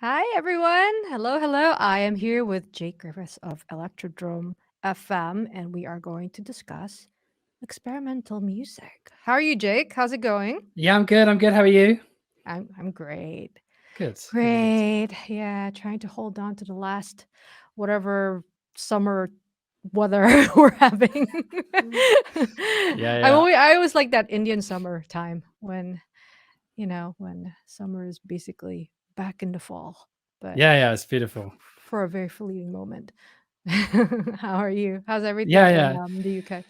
Hi, everyone. Hello, hello. I am here with Jake Griffiths of Electrodrome FM, and we are going to discuss experimental music. How are you, Jake? How's it going? Yeah, I'm good. I'm good. How are you? I'm great. Good. Good. Good. Good. Great. Yeah, trying to hold on to the last whatever summer weather we're having. Yeah. Yeah. I always like that Indian summer time when, when summer is basically back into fall. But Yeah. Yeah. It's beautiful. for a very fleeting moment. How are you? How's Yeah. everything in Yeah. the UK?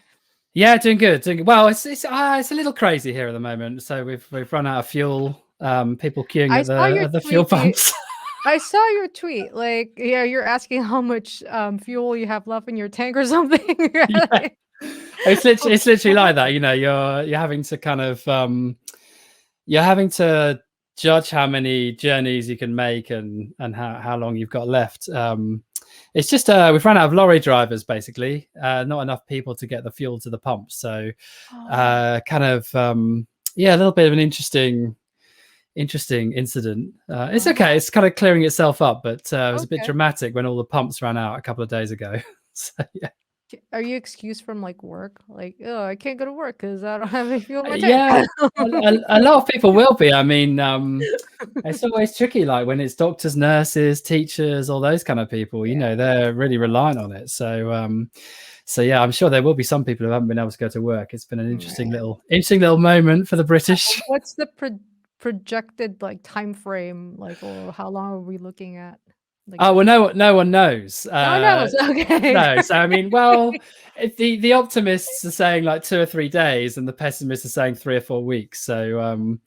Yeah. Doing good. Doing good. Well, it's a little crazy here at the moment. So we've run out of fuel. People queuing I at saw your the fuel tweet. pumps. I saw your tweet. Like, yeah, you're asking how much fuel you have left in your tank or something. You're Yeah. like, It's literally like that. what? You're having to kind of you're having to judge how many journeys you can make and how long you've got left. It's just we've run out of lorry drivers basically. Not enough people to get the fuel to the pump. So Oh, kind of yeah, a little bit of an interesting incident. It's okay. oh, It's kind of clearing itself up, but it was a bit okay. dramatic when all the pumps ran out a couple of days ago. So yeah. Are you excused from like work? Like, oh, I can't go to work because I don't have any fuel in my tank. Yeah, a lot of people will be. I mean, it's always tricky, like when it's doctors, nurses, teachers, all those kind of people. Yeah. They're really reliant on it. So yeah, I'm sure there will be some people who haven't been able to go to work. It's been an Right. interesting little moment for the British. What's the projected like time frame? Like, or how long are we looking at? Like Oh well, no one knows. no one knows. Okay. No, so I mean, well, if the optimists are saying like 2 or 3 days, and the pessimists are saying 3 or 4 weeks. So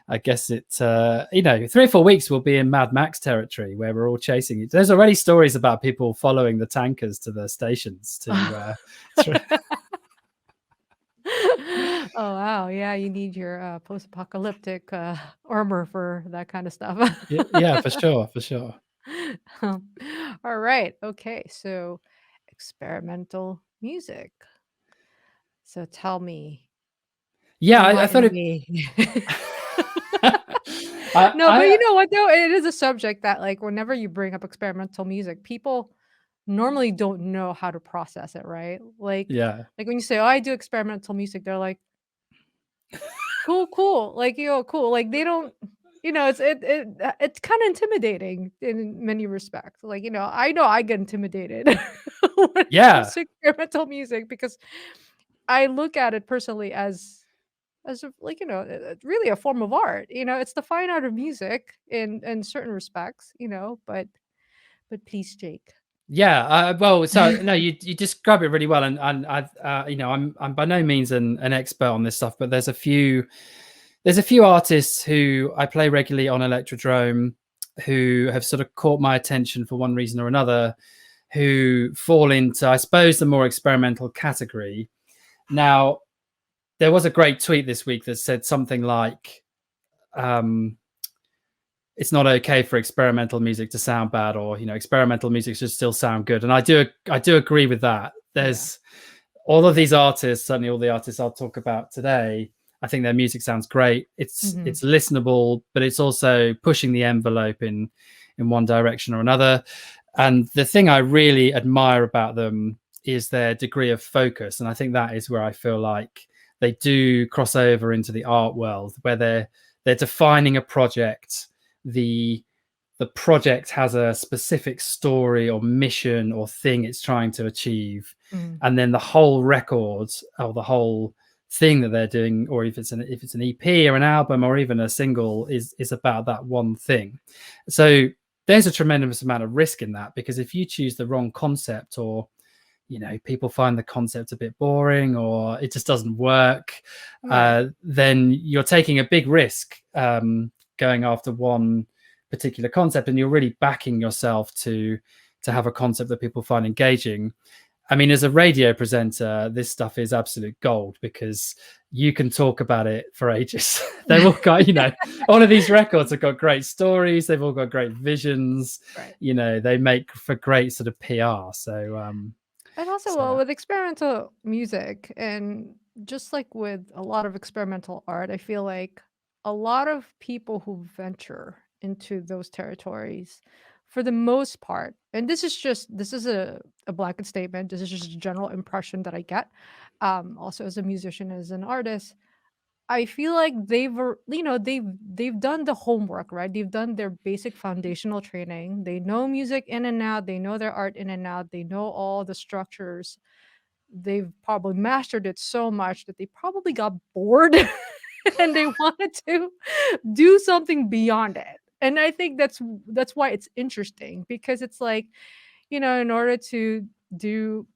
I guess 3 or 4 weeks will be in Mad Max territory where we're all chasing it. There's already stories about people following the tankers to the stations to Oh wow, yeah, you need your post-apocalyptic armor for that kind of stuff. yeah, for sure, for sure. Um, all right, okay, so experimental music. So tell me, Yeah, I thought enlighten it. me. No, but you I know what though? It is a subject that like whenever you bring up experimental music, people normally don't know how to process it, right? yeah. Like when you say, "Oh, I do experimental music," they're like, "Cool, cool." Like, cool. Like they don't it's kind of intimidating in many respects. Like, I know I get intimidated when it comes Yeah. to experimental music because I look at it personally as like really a form of art. It's the fine art of music in certain respects. But please, Jake. Yeah, well, so no, you describe it really well, and I, I'm by no means an expert on this stuff, but there's a few artists who I play regularly on Electrodrome who have sort of caught my attention for one reason or another, who fall into, I suppose, the more experimental category. Now, there was a great tweet this week that said something like, um, it's not okay for experimental music to sound bad, or experimental music should still sound good, and I do agree with that. Yeah. There's all of these artists, certainly all the artists I'll talk about today. I think their music sounds great. it's Hmm. it's listenable, but it's also pushing the envelope in one direction or another. And the thing I really admire about them is their degree of focus, and I think that is where I feel like they do cross over into the art world, where they're defining a project. The project has a specific story or mission or thing it's trying to achieve, Hmm. and then the whole record or the whole thing that they're doing, or if it's an EP or an album or even a single, is about that one thing. So there's a tremendous amount of risk in that, because if you choose the wrong concept, or people find the concept a bit boring, or it just doesn't work, Right. then you're taking a big risk, going after one particular concept, and you're really backing yourself to have a concept that people find engaging. I mean, as a radio presenter, this stuff is absolute gold, because you can talk about it for ages. They've all got, all of these records have got great stories. They've all got great visions. Right. They make for great sort of PR. And also, So well, with experimental music and just like with a lot of experimental art, I feel like a lot of people who venture into those territories for the most part. And this is a blanket statement. This is just a general impression that I get. Also as a musician, as an artist, I feel like they've done the homework, right? They've done their basic foundational training. They know music in and out. They know their art in and out. They know all the structures. They've probably mastered it so much that they probably got bored and they wanted to do something beyond it. And I think that's why it's interesting, because it's like, in order to do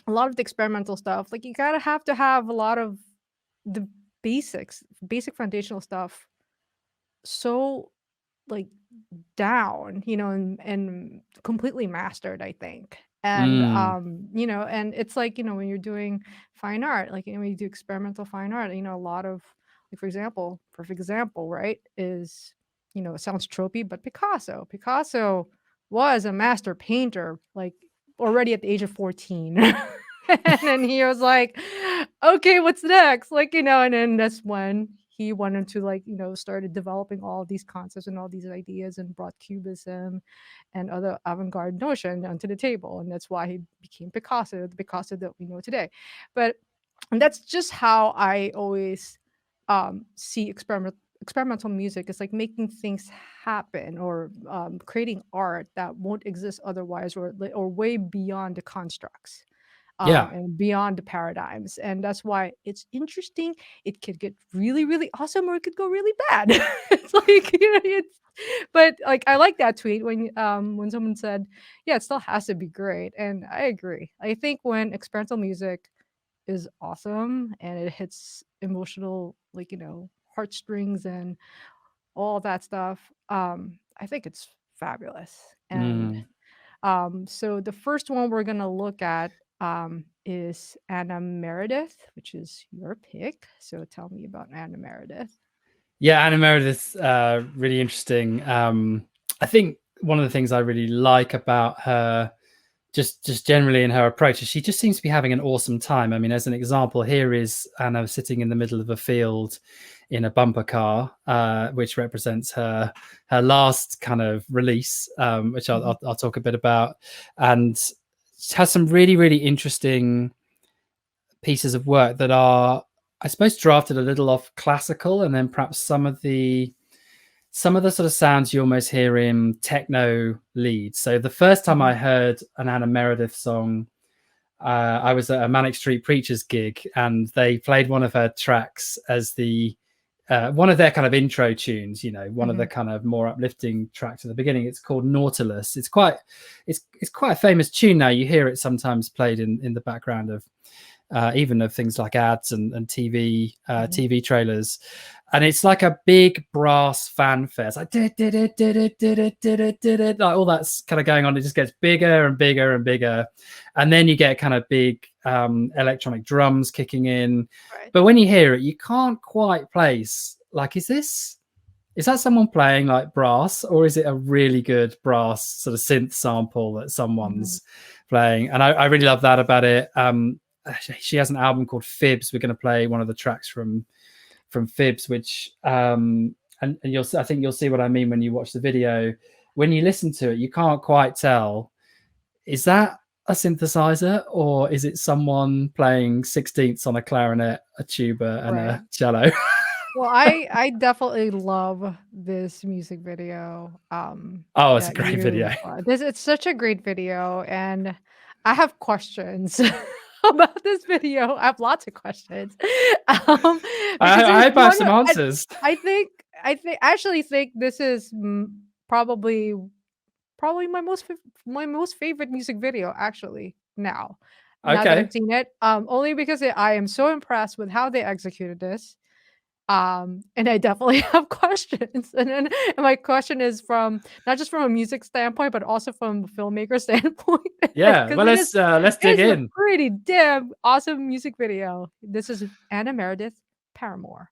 a lot of the experimental stuff, like you gotta have to have a lot of the basic foundational stuff so like down, and completely mastered, I think. And Mm. and it's like, when you're doing fine art, like, when you do experimental fine art, a lot of, like, for example, perfect example, right, is, it sounds tropey, but Picasso was a master painter, like, already at the age of 14. And then he was like, okay, what's next? Like, and then that's when he wanted to, like, started developing all these concepts and all these ideas, and brought cubism and other avant-garde notion onto the table. And that's why he became Picasso, the Picasso that we know today. But and that's just how I always see experimental music. Is like making things happen, or creating art that won't exist otherwise, or way beyond the constructs, Yeah. and beyond the paradigms. And that's why it's interesting. It could get really, really awesome, or it could go really bad. It's like, it's, but like, I like that tweet when someone said, yeah, it still has to be great. And I agree. I think when experimental music is awesome and it hits emotional, like, heartstrings and all that stuff, I think it's fabulous. And Mm. so the first one we're gonna look at is Anna Meredith, which is your pick. So tell me about Anna Meredith. Yeah, Anna Meredith, really interesting. I think one of the things I really like about her, just generally in her approach, is she just seems to be having an awesome time. I mean, as an example, here is Anna sitting in the middle of a field in a bumper car, which represents her last kind of release, which Mhm. I'll talk a bit about, and has some really, really interesting pieces of work that are, I suppose, drafted a little off classical, and then perhaps some of the sort of sounds you almost hear in techno leads. So the first time I Mhm. heard an Anna Meredith song, I was at a Manic Street Preachers gig, and they played one of her tracks as the one of their kind of intro tunes. One of the Mhm. kind of more uplifting tracks at the beginning. It's called Nautilus. It's quite a famous tune now. You hear it sometimes played in the background of even of things like ads and TV Mhm. TV trailers, and it's like a big brass fanfare. It's like like all that's kind of going on. It just gets bigger and bigger and bigger, and then you get kind of big electronic drums kicking in. Right. But when you hear it, you can't quite place, like, is that someone playing like brass, or is it a really good brass sort of synth sample that Mhm. someone's playing? And I really love that about it. She has an album called Fibs. We're going to play one of the tracks from Fibs, which and I think you'll see what I mean when you watch the video. When you listen to it, you can't quite tell, is that a synthesizer, or is it someone playing sixteenths on a clarinet, a tuba, and Right. a cello? Well, I definitely love this music video, Oh, it's a that great video. this it's such a great video, and I have questions about this video. I have lots of questions, um, because I there's hope I have one. some I, answers. I think I actually think this is probably my most favorite music video, actually, now that I've Okay. seen it, only because I am so impressed with how they executed this. And I definitely have questions. And my question is from not just from a music standpoint, but also from a filmmaker standpoint, Yeah. because Well, let's it dig is a in. pretty damn awesome music video. This is Anna Meredith, Paramore.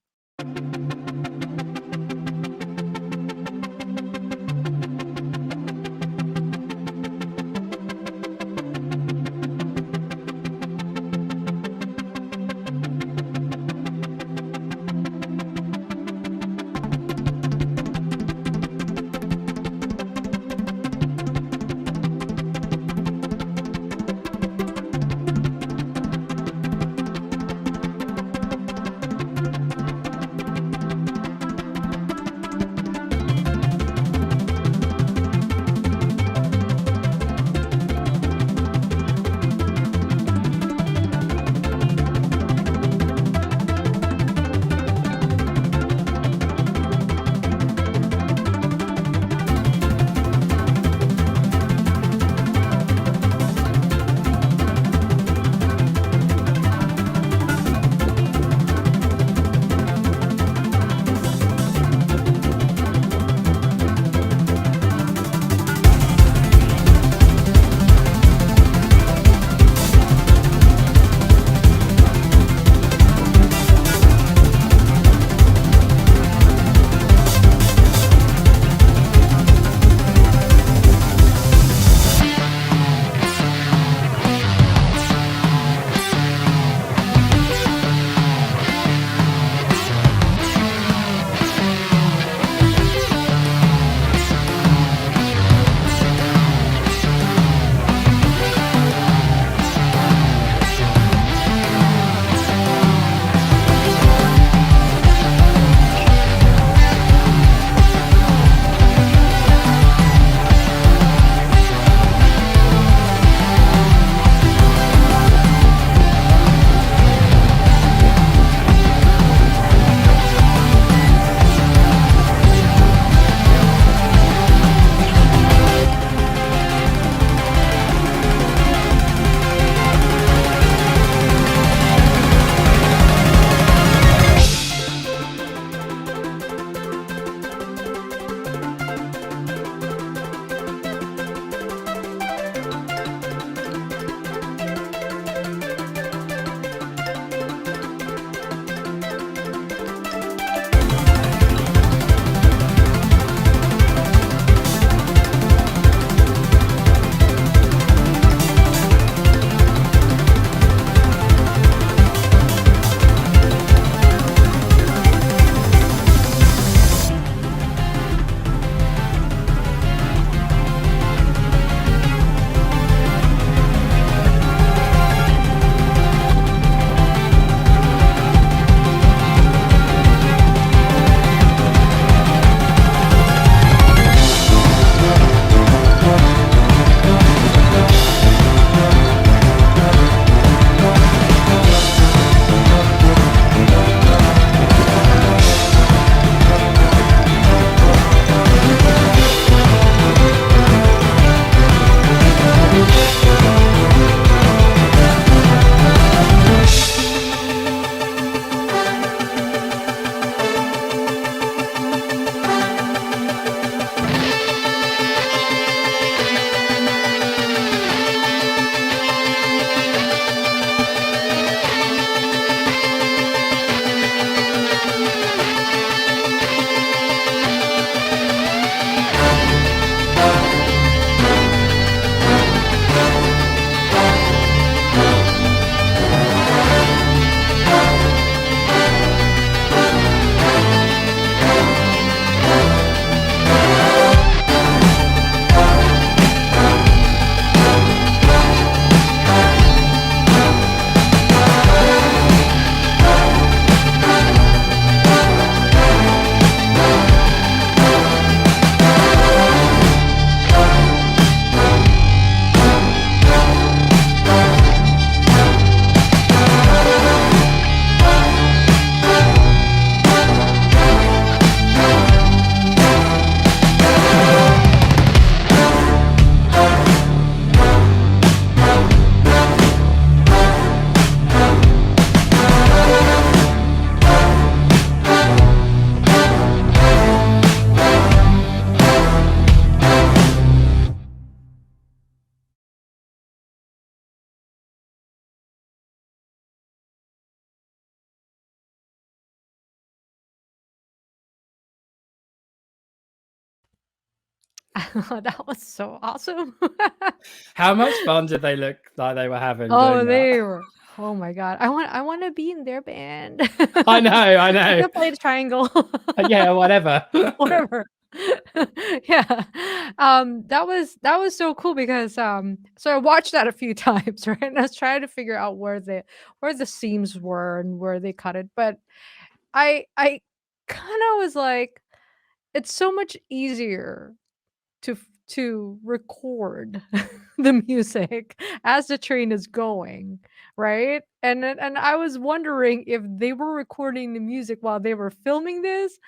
That was so awesome. How much fun did they look like they were having Oh, doing that? they were oh my god. I wanna be in their band. I know, I I know. can play the triangle. Yeah, whatever. Whatever. Yeah. That was so cool because, so I watched that a few times, right? And I was trying to figure out where the seams were and where they cut it, but I kinda was like, it's so much easier to record the music as the train is going, right? And I was wondering if they were recording the music while they were filming this,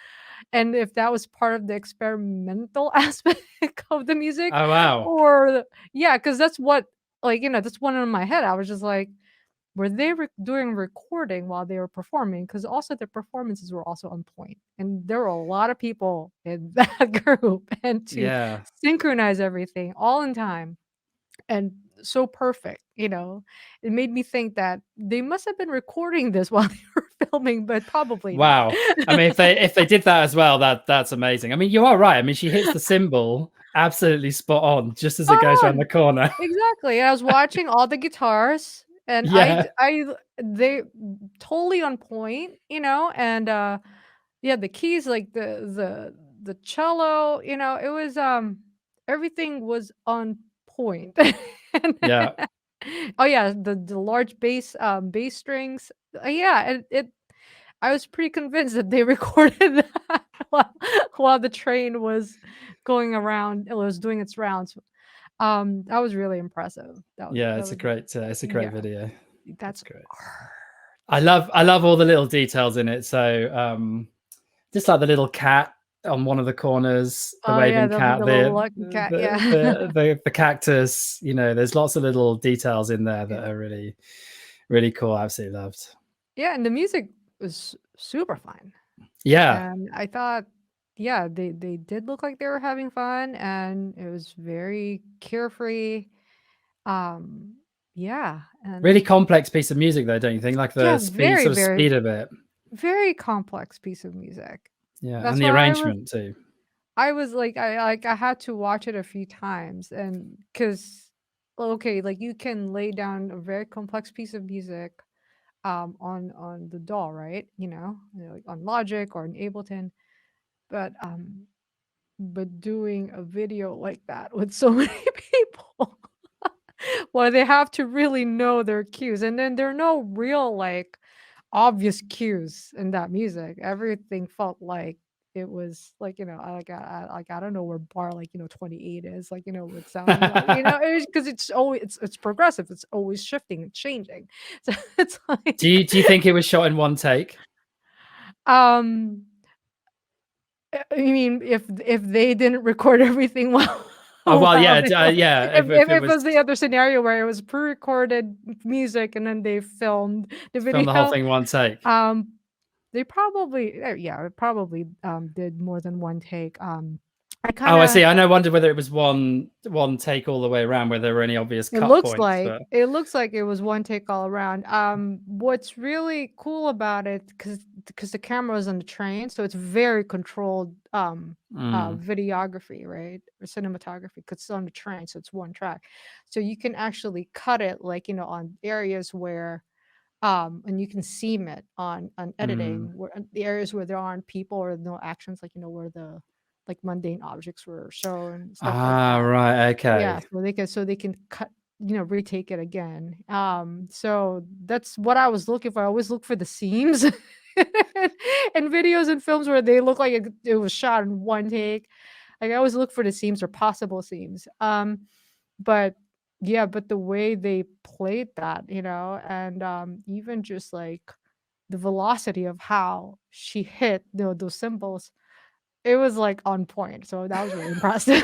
and if that was part of the experimental aspect of the music, Oh, wow. or yeah, because that's what, like, that's one in my head. I was just like, were they doing recording while they were performing? Because also their performances were also on point, and there were a lot of people in that group, and to Yeah. synchronize everything all in time and so perfect, it made me think that they must have been recording this while they were filming, but probably not. Wow. I mean, if they did that as well, that's amazing. I mean, you are right. I mean, she hits the cymbal absolutely spot on just as it Spot goes around on. the corner. Exactly, and I was watching all the guitars, and Yeah. they totally on point, and, yeah, the keys, like the cello, it was, everything was on point. And Yeah. oh, yeah, the large bass strings, yeah, it I was pretty convinced that they recorded that while the train was going around, it was doing its rounds. That was really impressive. Yeah, That was it's a great yeah, video. It's that's great. art. I love all the little details in it. So, just like the little cat on one of the corners, the Oh, yeah, waving the cat, little lucky cat, yeah. the cactus. There's lots of little details in there that Yeah. are really, really cool. Absolutely loved. Yeah, and the music was super fun, Yeah, and I thought, yeah, they did look like they were having fun, and it was very carefree, um, yeah, really and complex piece of music, though, don't you think? Like the yeah, speed, very, sort of very, speed of it. very complex piece of music. Yeah, and That's the why arrangement too. I was like I had to watch it a few times, and because okay, like you can lay down a very complex piece of music on the DAW, right? Like on Logic or in Ableton, but doing a video like that with so many people, well, they have to really know their cues, and then there are no real like obvious cues in that music. Everything felt like it was like, I don't know where bar, like, 28 is, like, what sound, because it's progressive, it's always shifting and changing. So it's Do like, you think it was shot in one take? um you mean if they didn't record everything well, Oh well, while yeah, they were, yeah. if If it it was was the other scenario where it was pre-recorded music and then they filmed the film the whole video, thing in one take. um they probably, yeah, it probably, did more than one take, I Oh, I kinda see. I know. Wondered whether it was one take all the way around, where there were any obvious it cut looks points. like But it looks like it was one take all around. What's really cool about it, because the camera was on the train, so it's very controlled, mm. videography, right? Or cinematography, 'cause it's on the train, so it's one track. So you can actually cut it, like, on areas where, and you can seam it on Mm. editing, where the areas where there aren't people or no actions, like, where the, like, mundane objects were shown, stuff like Ah, that. right. Yeah, Okay. so they can cut, retake it again. So that's what I was looking for. I always look for the seams in videos and films where they look like it was shot in one take. Like, I always look for the seams or possible seams. But yeah, but the way they played that, and even just like the velocity of how she hit those symbols, it was like on point. So that was really impressive.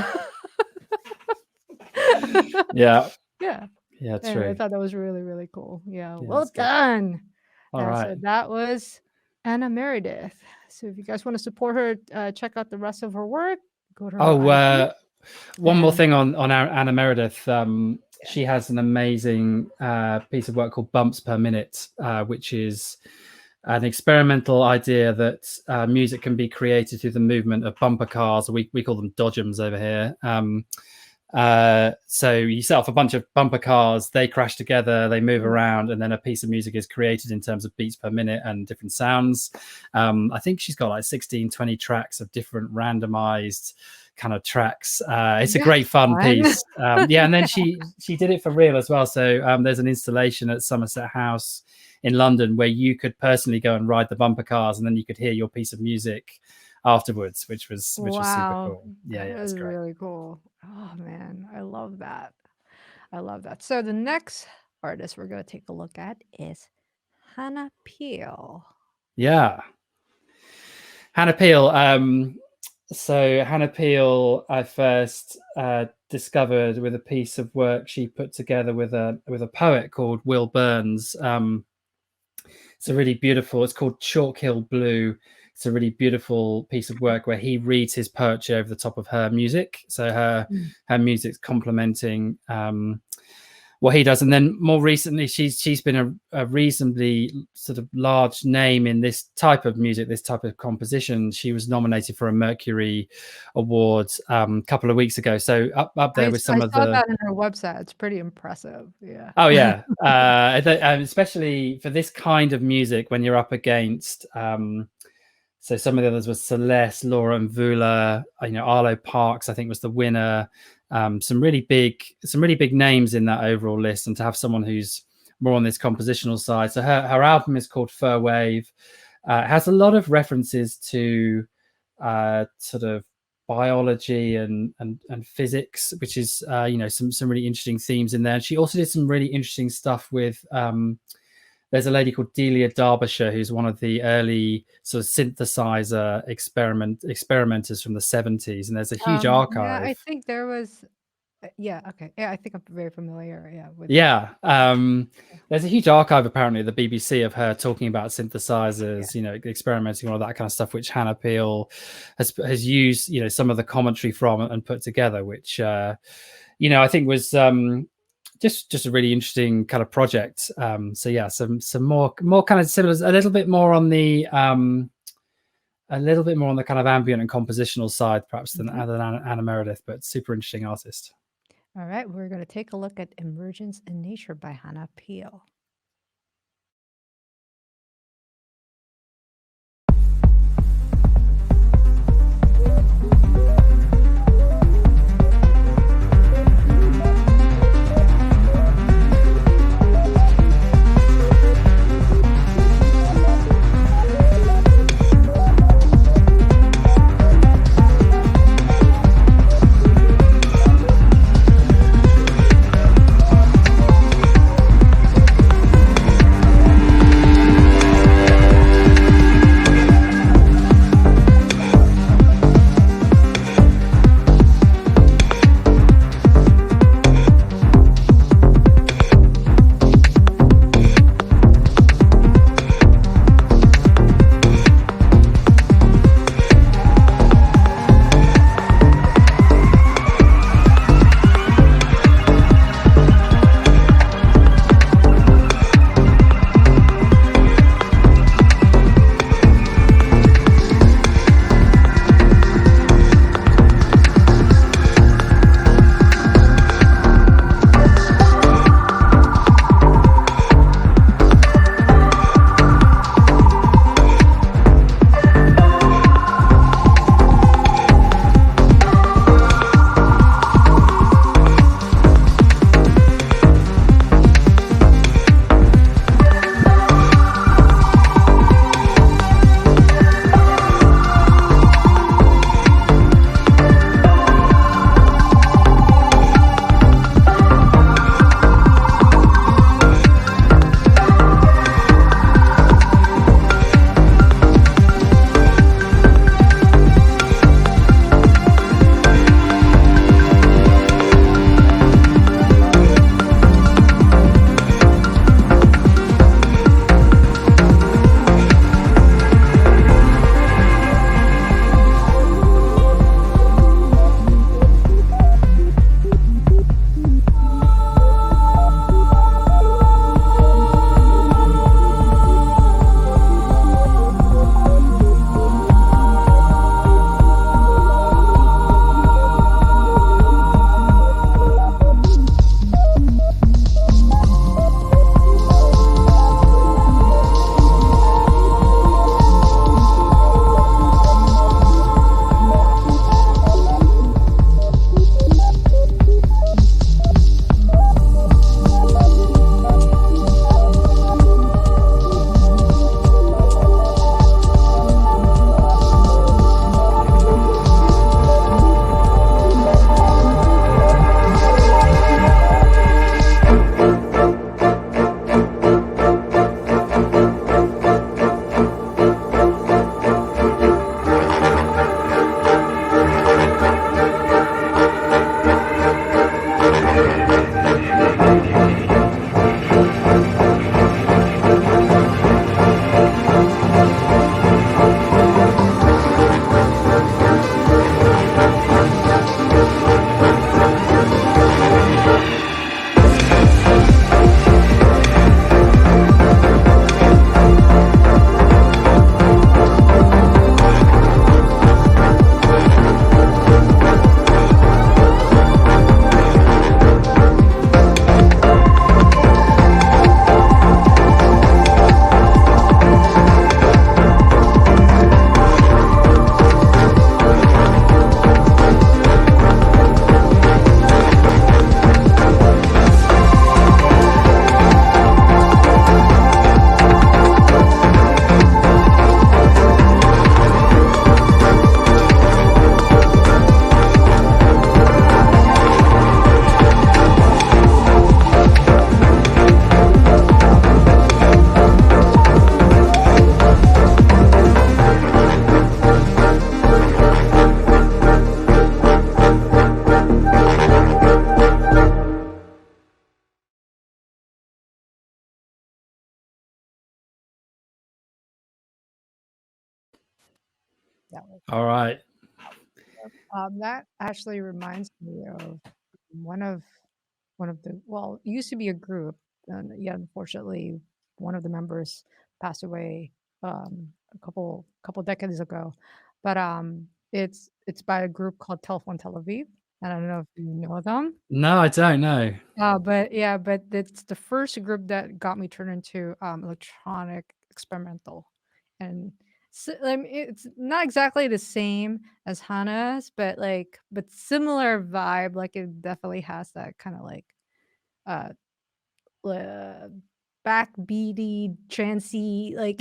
Yeah. Yeah. Yeah. And I True. thought that was really, really cool. Yeah, Yeah, well that's good. done. All right. So that was Anna Meredith. So if you guys want to support her, check out the rest of her work. Go to her Oh, IG. one more And thing on Anna Meredith. yeah, She has an amazing piece of work called Bumps Per Minute, which is an experimental idea that music can be created through the movement of bumper cars. We call them dodgems over here. So you set off a bunch of bumper cars, they crash together, they move around, and then a piece of music is created in terms of beats per minute and different sounds. I think she's got like 16, 20 tracks of different randomized kind of tracks. It's a great fun piece. Yeah, and then she did it for real as well. So there's an installation at Somerset House in London where you could personally go and ride the bumper cars, and then you could hear your piece of music afterwards, which was super cool. Yeah, it's great. Really cool. Oh man, I love that. I love that. So the next artist we're going to take a look at is Hannah Peel. Yeah, Hannah Peel. So Hannah Peel, I first discovered with a piece of work she put together with a poet called Will Burns. It's a really beautiful. It's called Chalk Hill Blue. It's a really beautiful piece of work where he reads his poetry over the top of her music. So her music's complementing what he does. And then more recently, she's been a reasonably sort of large name in this type of music, this type of composition. She was nominated for a Mercury Award a couple of weeks ago. So up there with some of the. I saw that on her website. It's pretty impressive. Yeah. Oh yeah, especially for this kind of music when you're up against. So some of the others were Celeste, Laura Mvula, Arlo Parks, I think was the winner. Some really big names in that overall list, and to have someone who's more on this compositional side. So her album is called Fur Wave. It has a lot of references to sort of biology and physics, which is some really interesting themes in there. And she also did some really interesting stuff with there's a lady called Delia Derbyshire, who's one of the early sort of synthesizer experimenters from the 70s. And there's a huge archive. Yeah, I think there was. Yeah. Okay. Yeah, I think I'm very familiar. There's a huge archive apparently at the BBC of her talking about synthesizers, experimenting, all that kind of stuff, which Hannah Peel has used, some of the commentary from and put together, which I think was just a really interesting kind of project. So yeah, some more kind of similar, a little bit more on the kind of ambient and compositional side, perhaps than Anna Meredith, but super interesting artist. All right, we're going to take a look at Emergence in Nature by Hannah Peel. That was All right. that actually reminds me of one of well, it used to be a group, and yeah, unfortunately, one of the members passed away a couple decades ago. But it's by a group called Telephone Tel Aviv, and I don't know if you know them. No, I don't know. But yeah, but it's the first group that got me turned into electronic experimental, and I mean, it's not exactly the same as Hana's, but but similar vibe. Like it definitely has that kind of like uh, uh backbeaty, trancy, like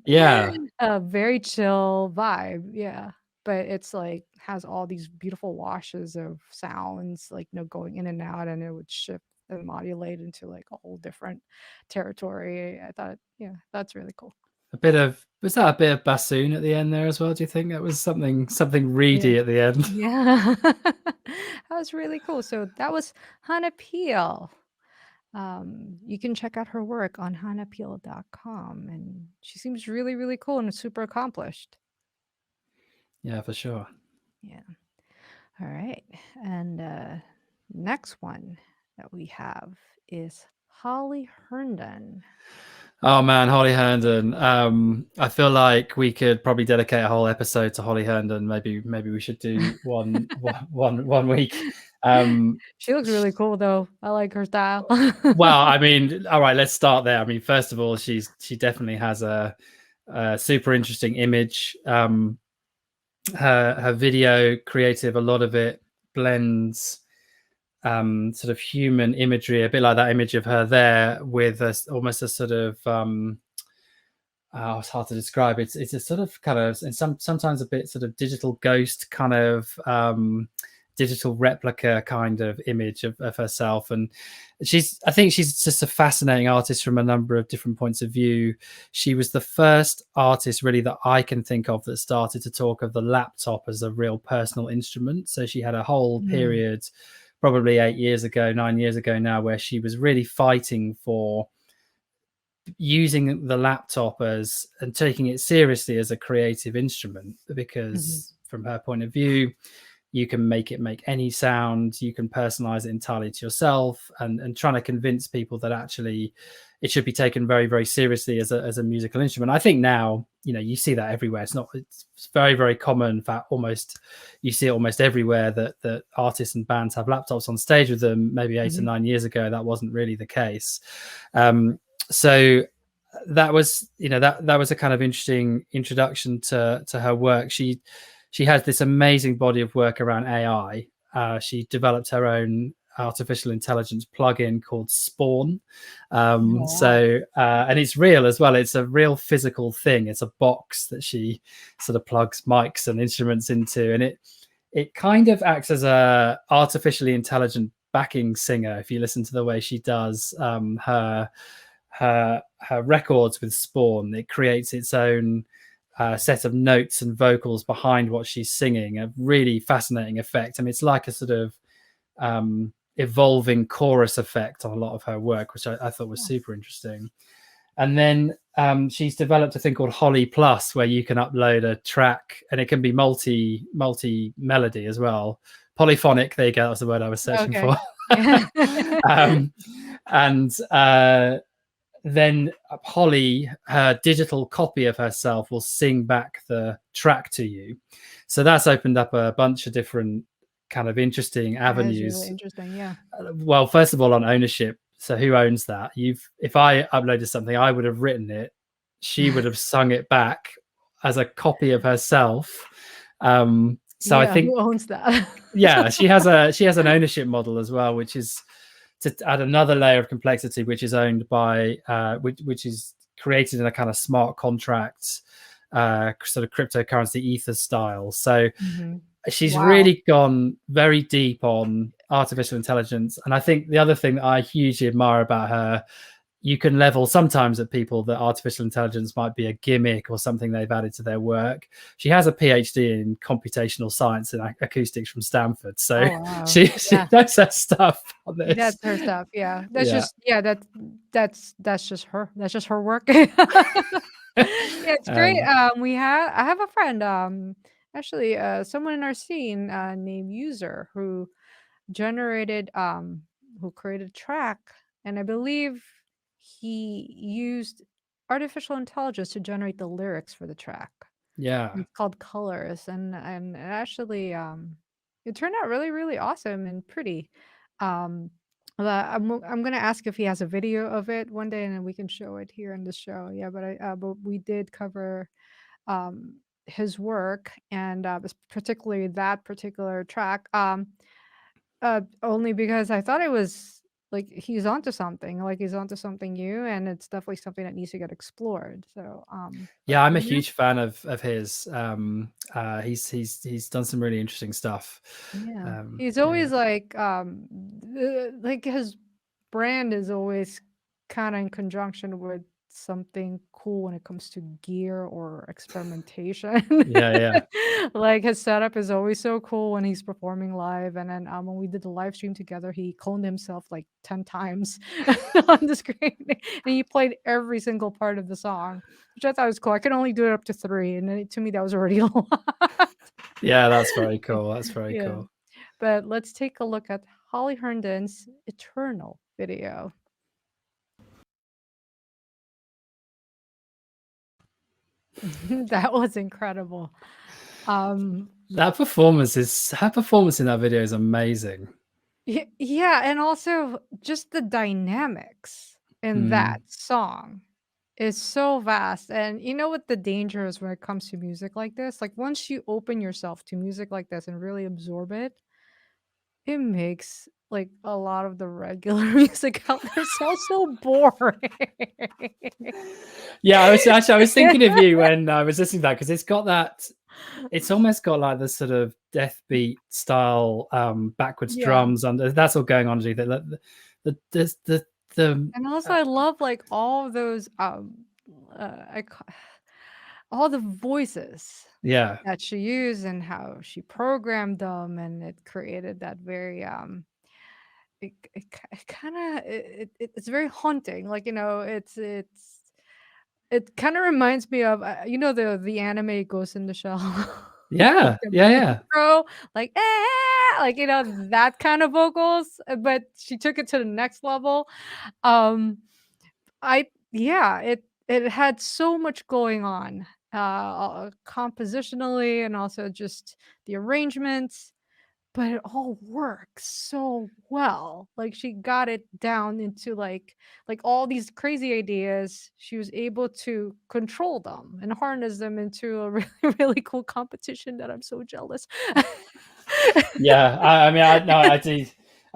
Yeah. a very chill vibe. Yeah. But it's like has all these beautiful washes of sounds, like going in and out, and it would shift and modulate into like a whole different territory. I thought, yeah, that's really cool. A bit of was that a bit of bassoon at the end there as well? Do you think that was something Yeah. reedy at the end? Yeah. That was really cool. So that was Hannah Peel. You can check out her work on hannahpeel.com, and she seems really, really cool and super accomplished. Yeah, for sure. Yeah. All right. And next one that we have is Holly Herndon. Oh man, Holly Herndon. I feel like we could probably dedicate a whole episode to Holly Herndon. Maybe we should do one week. She looks really cool though. I like her style. Well, I mean, all right, let's start there. I mean, first of all, she definitely has a super interesting image. Her video creative, a lot of it blends sort of human imagery, a bit like that image of her there, with almost a sort of it's hard to describe. It's a sort of kind of, and sometimes a bit sort of digital ghost kind of digital replica kind of image of herself. And I think she's just a fascinating artist from a number of different points of view. She was the first artist really that I can think of that started to talk of the laptop as a real personal instrument. So she had a whole Mm, period, probably 8 years ago, 9 years ago now, where she was really fighting for using the laptop as and taking it seriously as a creative instrument, mhm, because from her point of view, you can make it make any sound, you can personalize it entirely to yourself, and trying to convince people that actually it should be taken very, very seriously as a musical instrument. I think now, you see that everywhere. It's very, very common. In fact, you see it almost everywhere that artists and bands have laptops on stage with them. Maybe 8 or mhm. 9 years ago, that wasn't really the case. So that was that was a kind of interesting introduction to her work. She has this amazing body of work around AI. She developed her own artificial intelligence plugin called Spawn. Wow. And it's real as well. It's a real physical thing. It's a box that she sort of plugs mics and instruments into, and it kind of acts as a artificially intelligent backing singer. If you listen to the way she does her records with Spawn, it creates its own set of notes and vocals behind what she's singing. A really fascinating effect. I mean, it's like a sort of evolving chorus effect on a lot of her work, which I thought was super interesting. And then she's developed a thing called Holly Plus, where you can upload a track, and it can be multi melody as well. Polyphonic. There you go. That's the word I was searching Okay. for. Yeah. And then Holly, her digital copy of herself, will sing back the track to you. So that's opened up a bunch of different kind of interesting That is really avenues. interesting. Yeah. Well, first of all, on ownership. So who owns that? If I uploaded something, I would have written it. She would have sung it back as a copy of herself. So I Yeah. think, Who owns that? yeah, she has an ownership model as well, which is to add another layer of complexity, which is owned by which is created in a kind of smart contracts sort of cryptocurrency ether style. So Hmm. she's Wow. really gone very deep on artificial intelligence. And I think the other thing that I hugely admire about her, you can level sometimes at people that artificial intelligence might be a gimmick or something they've added to their work. She has a PhD in computational science and acoustics from Stanford, so Oh wow. she Yeah. knows her stuff on this. That's her stuff. Yeah. That's Yeah. just, yeah, that's just her. That's just her work. Yeah, it's great. um, I have a friend, actually, someone in our scene, named User generated, who created a track, and I believe he used artificial intelligence to generate the lyrics for the track. yeah, It's called Colors, and actually, it turned out really, really awesome and pretty. Um, I'm gonna ask if he has a video of it one day, and then we can show it here in the show. Yeah, but we did cover his work and particularly that particular track. Only because I thought it was like he's onto something new, and it's definitely something that needs to get explored. So, but yeah. I'm a yeah. huge fan of his. He's done some really interesting stuff. Yeah. He's Yeah, always like his brand is always kind of in conjunction with something cool when it comes to gear or experimentation. yeah, yeah. Like his setup is always so cool when he's performing live. And then when we did the live stream together, he cloned himself like 10 times on the screen and he played every single part of the song, which I thought was cool. I could only do it up to 3, and then to me that was already a lot. Yeah, that's very cool. That's very Yeah. cool. But let's take a look at Holly Herndon's Eternal video. That was incredible. Um, Her performance in that video is amazing. yeah, and also just the dynamics in Mm. that song is so vast. And you know what the danger is when it comes to music like this? Like once you open yourself to music like this and really absorb it, it makes like a lot of the regular music out there sound so boring. Yeah, I was thinking of you when I was listening to that because it's got that. It's almost got like the sort of death beat style backwards Yeah. drums, and that's all going on. The And also I love, like, all of those, I ca all the voices yeah, that she used and how she programmed them, and it created that very, it kinda it's very haunting, like, it kinda reminds me of, the anime Ghost in the Shell? Like yeah, the yeah, main yeah, intro, like, like, that kind of vocals, but she took it to the next level. Um I yeah, it had so much going on, compositionally and also just the arrangements, but it all works so well. Like she got it down into like all these crazy ideas. She was able to control them and harness them into a really, really cool competition that I'm so jealous. yeah. I mean, I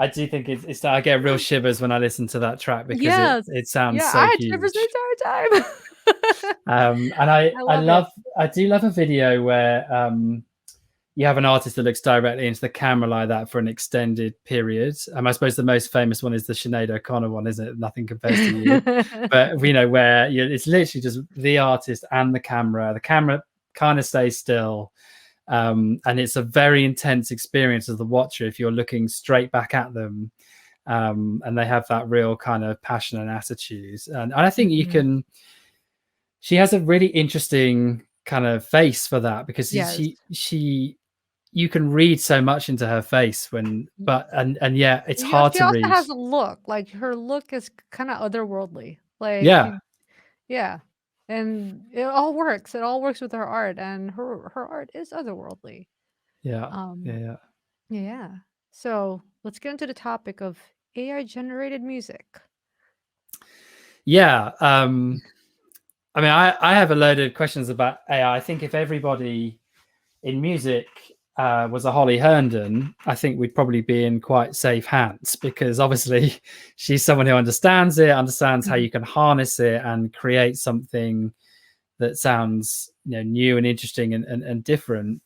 do think it's. I get real shivers when I listen to that track because Yes. it sounds Yeah, so I had shivers huge. the entire time. And I love it. I do love a video where you have an artist that looks directly into the camera like that for an extended period. I suppose the most famous one is the Sinead O'Connor one, isn't it? Nothing compares to you. But where it's literally just the artist and the camera. The camera kind of stays still, and it's a very intense experience as the watcher if you're looking straight back at them. And they have that real kind of passion and attitude. And I think you Mhm. can. She has a really interesting kind of face for that because Yes. she you can read so much into her face and yeah, it's hard She to also read. has a look, like, her look is kinda otherworldly, like, Yeah, she yeah, and it all works with her art, and her art is otherworldly. yeah, Um, yeah, yeah. yeah. So, let's get into the topic of AI generated music. Yeah, I mean, I have a load of questions about AI. I think if everybody in music was a Holly Herndon, I think we'd probably be in quite safe hands because obviously she's someone who understands it, understands how Mhm. you can harness it and create something that sounds new and interesting and different.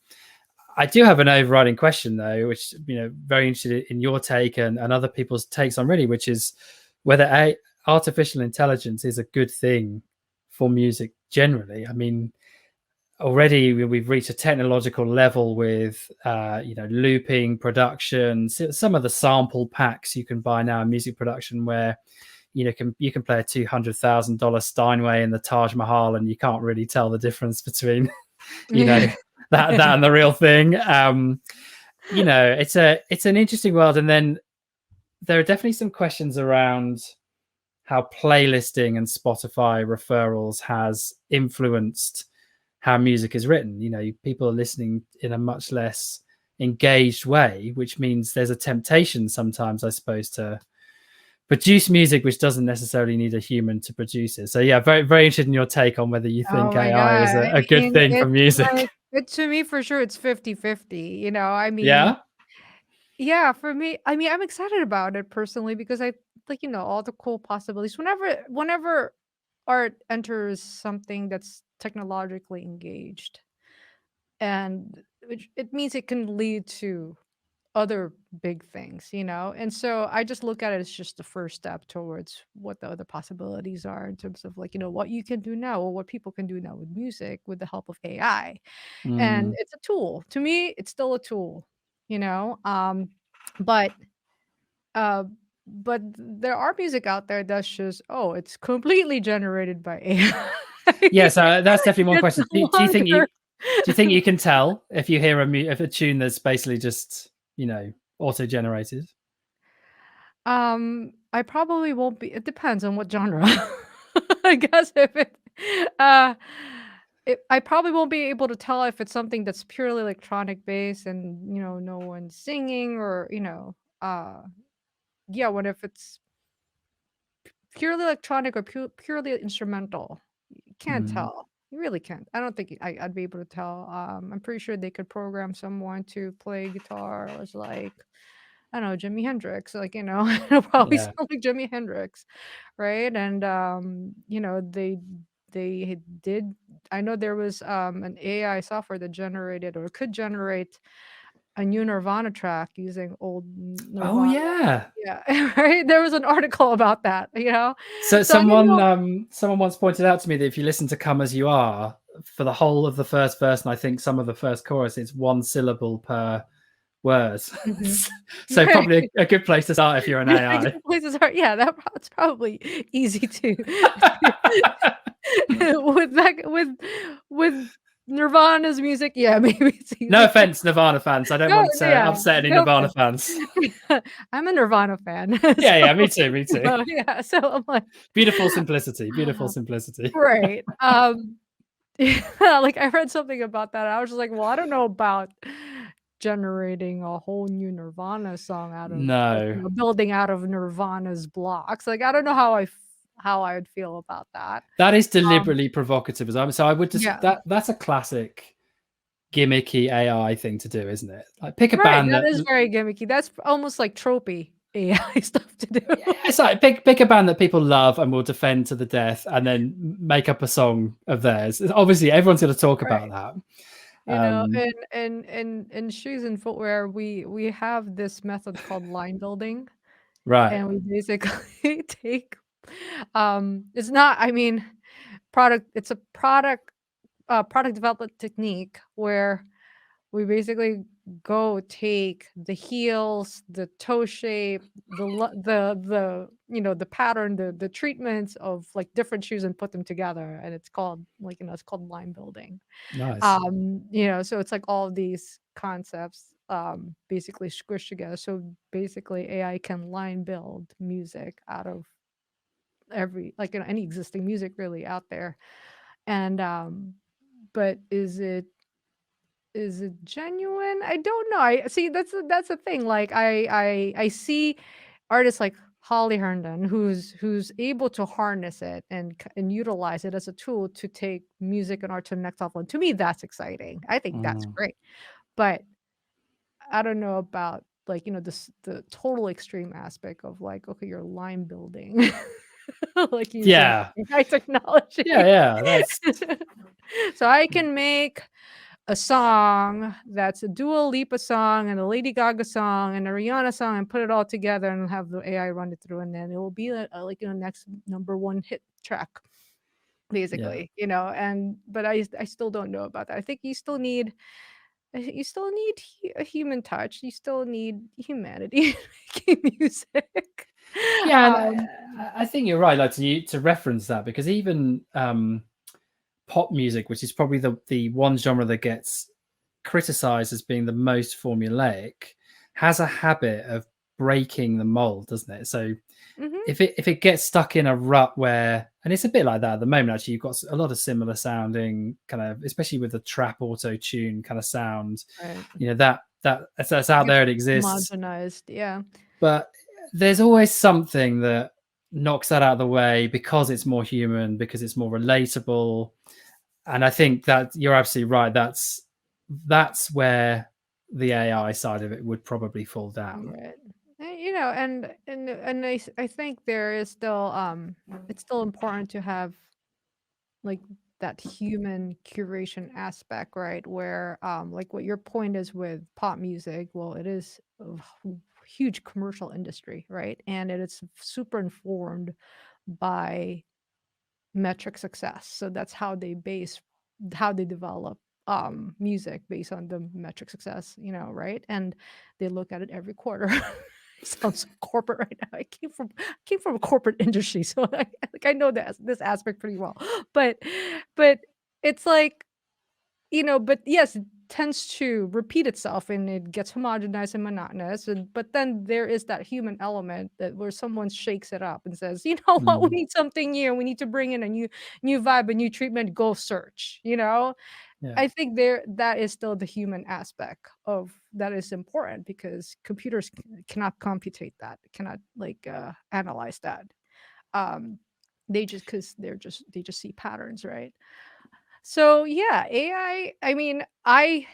I do have an overriding question though, which very interested in your take and other people's takes on really, which is whether artificial intelligence is a good thing for music generally. I mean, already we've reached a technological level with looping production, some of the sample packs you can buy now in music production where you can play a $200,000 Steinway in the Taj Mahal, and you can't really tell the difference between Yeah. that and the real thing. It's an interesting world, and then there are definitely some questions around how playlisting and Spotify referrals has influenced how music is written. People are listening in a much less engaged way, which means there's a temptation sometimes, I suppose, to produce music which doesn't necessarily need a human to produce it. So yeah, very, very interested in your take on whether you Oh think my AI god. is I a good mean, thing for it's music. like to me, for sure, it's 50-50, I mean, Yeah. yeah, for me, I mean, I'm excited about it personally because I like, all the cool possibilities. Whenever art enters something that's technologically engaged, and which it means it can lead to other big things, And so I just look at it as just the first step towards what the other possibilities are in terms of like, what you can do now or what people can do now with music with the help of AI. And Mm. it's a tool. To me, it's still a tool, you know? But uh there are music out there that's just, oh, it's completely generated by AI. Yeah, so that's definitely one It's question. no Do longer you think you can tell if you hear if a tune that's basically just auto generated? I probably won't be, it depends on what genre. I guess if uh, I probably won't be able to tell if it's something that's purely electronic based and, no one's singing or, yeah, what if it's purely electronic or purely instrumental? You can't Mm. tell. You really can't. I don't think I'd be able to tell. I'm pretty sure they could program someone to play guitar as like, I don't know, Jimi Hendrix, like, it'll probably Yeah. sound like Jimi Hendrix, right? And, they did, I know there was, an AI software that generated or could generate a new Nirvana track using old Oh Nirvana. yeah. Yeah, right? There was an article about that, you know? So So I don't know. someone once pointed out to me that if you listen to "Come as You Are" for the whole of the first verse, and I think some of the first chorus, it's one syllable per word. Mhm. So Right. probably a good place to start if you're an AI. Places are, yeah, that's probably easy to with Nirvana's music, yeah, maybe it's No easy. offense, Nirvana fans. I don't No, want to yeah, upset any no Nirvana offense. fans. I'm a Nirvana fan, Yeah, so, yeah, me too, me too. yeah, so I'm like Beautiful simplicity, beautiful simplicity. right, yeah, like, I read something about that, I was just like, "Well, I don't know about generating a whole new Nirvana song out of like, No, building out of Nirvana's blocks." Like, I don't know how I would feel about that. that is Um, deliberately provocative as well. So I would just yeah. that's a classic gimmicky AI thing to do, isn't it? Like pick a Right, band that that is very gimmicky. That's almost like tropey AI stuff to do. yeah, it's like pick a band that people love and will defend to the death, and then make up a song of theirs. Obviously, everyone's going to talk about Right. that. Um, In shoes and footwear, we have this method called line building, right. and we basically take, it's not, I mean, it's a product development technique where we basically go take the heels, the toe shape, the pattern, the treatments of like different shoes and put them together, and it's called like, it's called line building. Nice. So it's like all of these concepts basically squished together. So basically AI can line build music out of every, like, any existing music really out there. And but is it genuine? I don't know. I see, that's the thing. Like, I see artists like Holly Herndon who's able to harness it and utilize it as a tool to take music and art to the next level. And to me, that's exciting. I think that's Mm. great. But I don't know about, like, the total extreme aspect of like, okay, you're line building like using Yeah, AI yeah, technology. yeah. That's So I can make a song that's a Dua Lipa song and a Lady Gaga song and a Rihanna song and put it all together and have the AI run it through, and then it will be like, next number one hit track, yeah. basically, and but I still don't know about that. I think you still need a human touch. You still need humanity making music. Yeah, and Um I think you're right, like to reference that because even pop music, which is probably the one genre that gets criticized as being the most formulaic, has a habit of breaking the mold, doesn't it? So Mhm. if it gets stuck in a rut where, and it's a bit like that at the moment, actually, you've got a lot of similar sounding kind of, especially with the trap auto tune kind of sound, Right. that's out Gets there, it exists, homogenized, yeah. but there's always something that knocks that out of the way because it's more human, because it's more relatable. And I think that you're absolutely right. That's where the AI side of it would probably fall down. Right. You know, and I think there is still, it's still important to have, like, that human curation aspect, right? Where, like, what your point is with pop music, well, it is a huge commercial industry, right? And it is super informed by metric success. So that's how they develop music based on the metric success, you know, right? And they look at it every quarter. Sounds so corporate right now. I came from a corporate industry, so I know this aspect pretty well. But but it's like, you know, but yes, it tends to repeat itself and it gets homogenized and monotonous. And but then there is that human element that where someone shakes it up and says, you know what, we Mm, need something new. We need to bring in a new vibe, a new treatment, go search, you know? yeah. I think that is still the human aspect of that is important because computers cannot computate that, cannot like analyze that. Um they just because they just see patterns, right? So yeah, I mean, I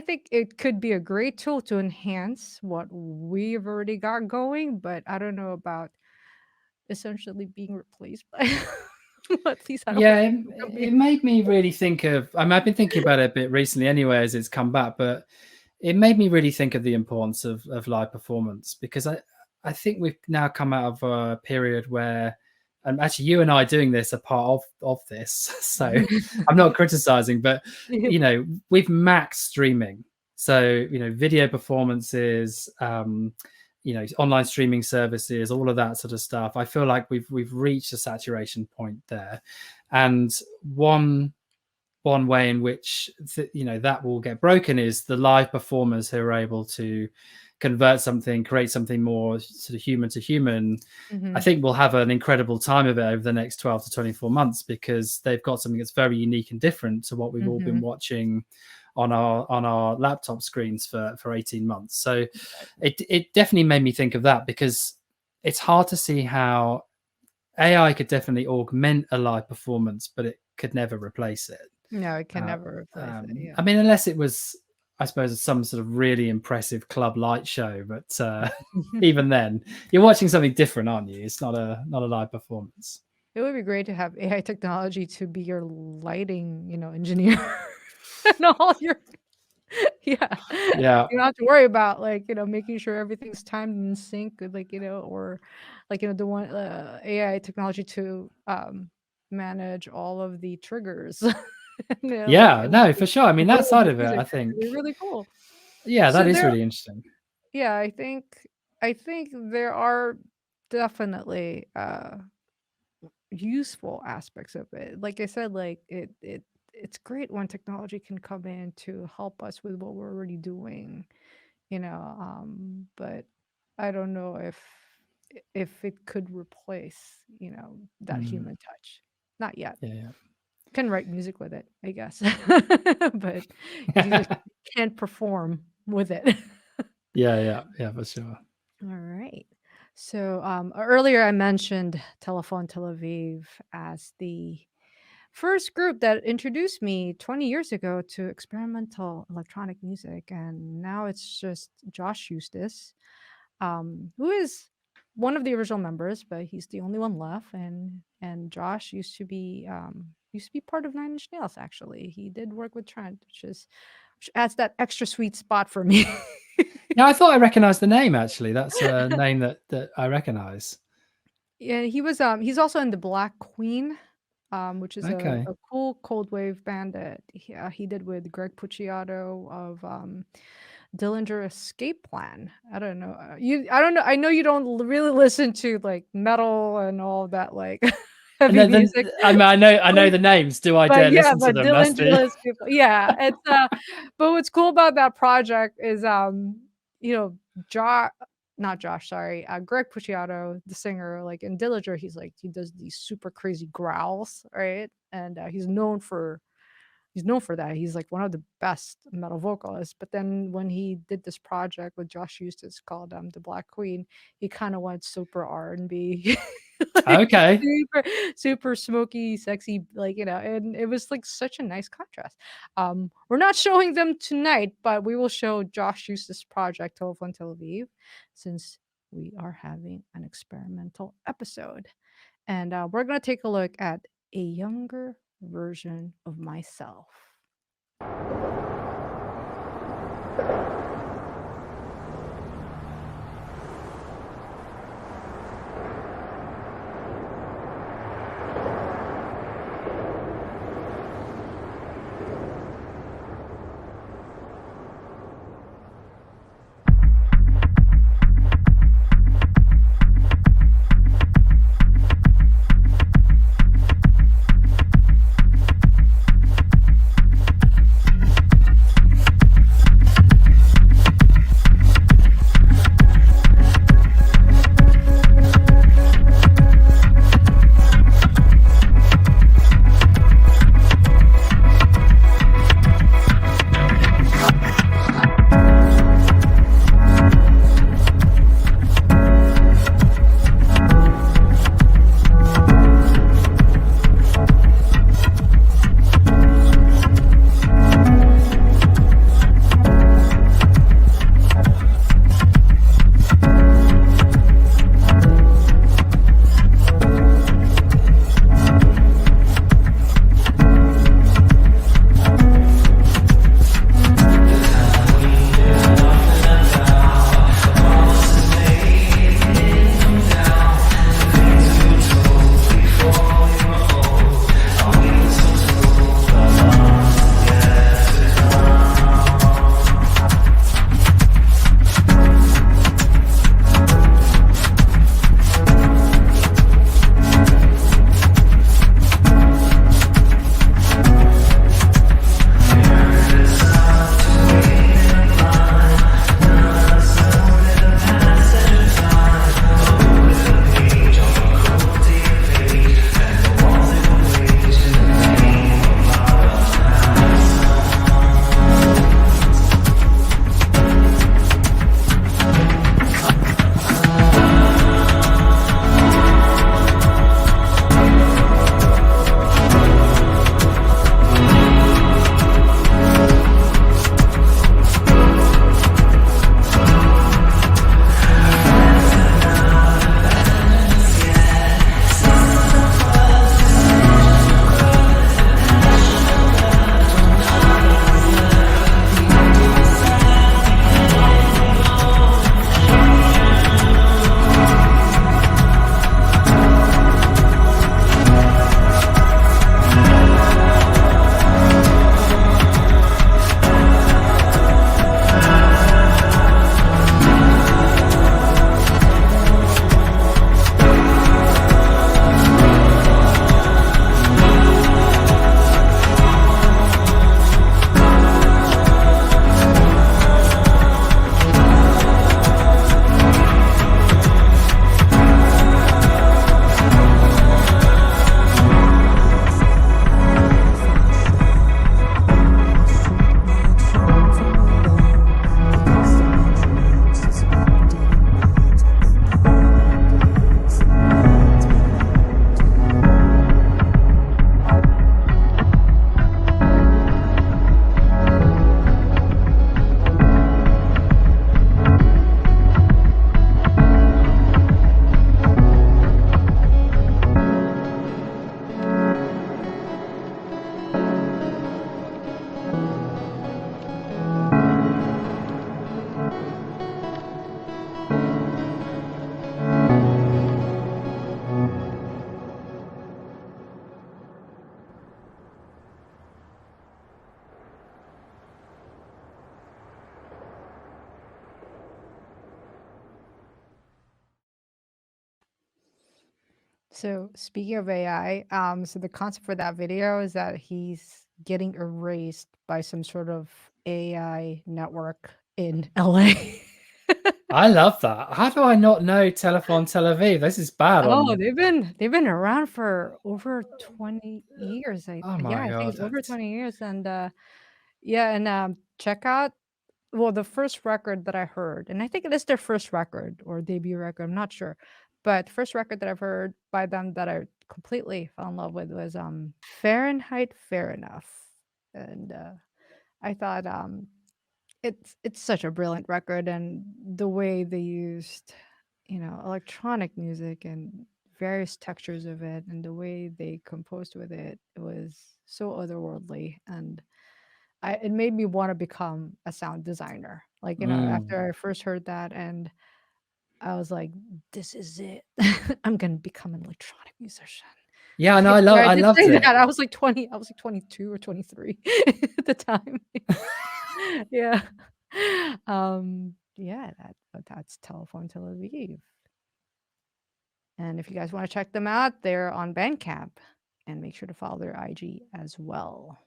think it could be a great tool to enhance what we've already got going, but I don't know about essentially being replaced by at least I don't Yeah, think it, it could it be. made me really think of. I mean, I've been thinking about it a bit recently, anyway, as it's come back. But it made me really think of the importance of live performance because I think we've now come out of a period where, and actually, you and I doing this are part of this. So I'm not criticizing, but we've maxed streaming. So video performances. Online streaming services, all of that sort of stuff. I feel like we've reached a saturation point there, and one one way in which that will get broken is the live performers who are able to convert something, create something more sort of human to human. I Mhm, think we'll have an incredible time of it over the next 12 to 24 months because they've got something that's very unique and different to what we've all been mhm. watching on our laptop screens for 18 months. So it definitely made me think of that because it's hard to see how AI could definitely augment a live performance, but it could never replace it. No, it can Uh, never replace it, yeah. I mean, unless it was, I suppose, some sort of really impressive club light show, but even then, you're watching something different, aren't you? It's not a live performance. It would be great to have AI technology to be your lighting, engineer and all your yeah. Yeah, You don't have to worry about, like, making sure everything's timed and in sync with, like, or, like, the one, AI technology to, manage all of the triggers. Like, yeah, no, for sure. I the mean, that rhythm of side the of it, music. I It'd be think, really cool. yeah, that So is there really interesting. yeah, I think there are definitely, useful aspects of it. Like I said, like, it's great when technology can come in to help us with what we're already doing. But I don't know if it could replace, that Mm, human touch. Not yet. yeah, Can write music with it, I guess. But you just yeah. can't perform with it. Yeah, yeah, yeah, for sure. All right. So earlier I mentioned Telephone Tel Aviv as the first group that introduced me 20 years ago to experimental electronic music, and now it's just Josh Eustace, who is one of the original members, but he's the only one left. And Josh used to be part of Nine Inch Nails. Actually, he did work with Trent, which adds that extra sweet spot for me. Yeah, I thought I recognized the name actually. That's a name that I recognize. Yeah, he's also in the Black Queen, which is Okay. a cool cold wave band that he did with Greg Puciato of Dillinger Escape Plan. I don't know. I don't know. I know you don't really listen to like metal and all that like And heavy then music. I mean, I know the names. Do I But dare yeah, listen to but them? That's the Dillinger Escape, yeah, it's but what's cool about that project is you know, Jo not Josh, sorry, Greg Puciato, the singer, like in Dillinger, he's like he does these super crazy growls, right? And he's known for that. He's like one of the best metal vocalists. But then when he did this project with Josh Eustace called The Black Queen, he kind of went super R&B, like okay. super super smoky, sexy, like and it was like such a nice contrast. We're not showing them tonight, but we will show Josh Eustace project Telephone Tel Aviv since we are having an experimental episode. And we're gonna take a look at a younger version of myself. So speaking of AI, so the concept for that video is that he's getting erased by some sort of AI network in LA. I love that. How do I not know Telephone Tel Aviv? This is bad Oh, on. they've been around for over 20 years. Oh Yeah, my I think god, it's over that's 20 years. And yeah, and check out well, the first record that I heard, and I think it is their first record or debut record, I'm not sure. But the first record that I've heard by them that I completely fell in love with was Fahrenheit Fair Enough. And I thought it's such a brilliant record, and the way they used, electronic music and various textures of it and the way they composed with it, it was so otherworldly. And it made me wanna become a sound designer, like, mm. after I first heard that, and I was like, "This is it. I'm gonna become an electronic musician." Yeah, no, I swear I I did loved say it. that, I was like 22 or 23 at the time. Yeah. Yeah, that's Telephone Tel Aviv, and if you guys wanna check them out, they're on Bandcamp, and make sure to follow their IG as well.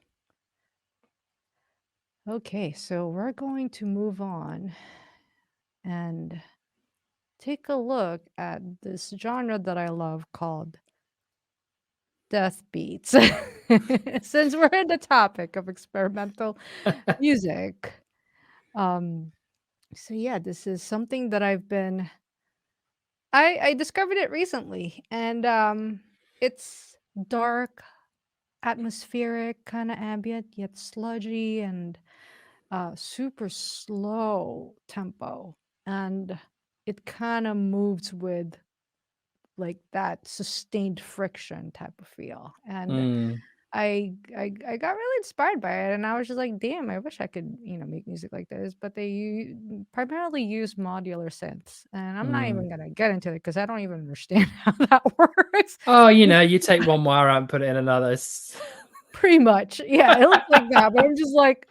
Okay, so we're going to move on and take a look at this genre that I love called death beats. Since we're in the topic of experimental music. Um, so yeah, this is something that I discovered it recently, and it's dark, atmospheric, kind of ambient, yet sludgy and super slow tempo. And it kind of moves with like that sustained friction type of feel. And Mm. I got really inspired by it, and I was just like, damn, I wish I could, make music like this. But they primarily use modular synths, and I'm not Mm. even gonna get into it because I don't even understand how that works. Oh, you take one wire out and put it in another. Pretty much, yeah, it looks like that, but I'm just like,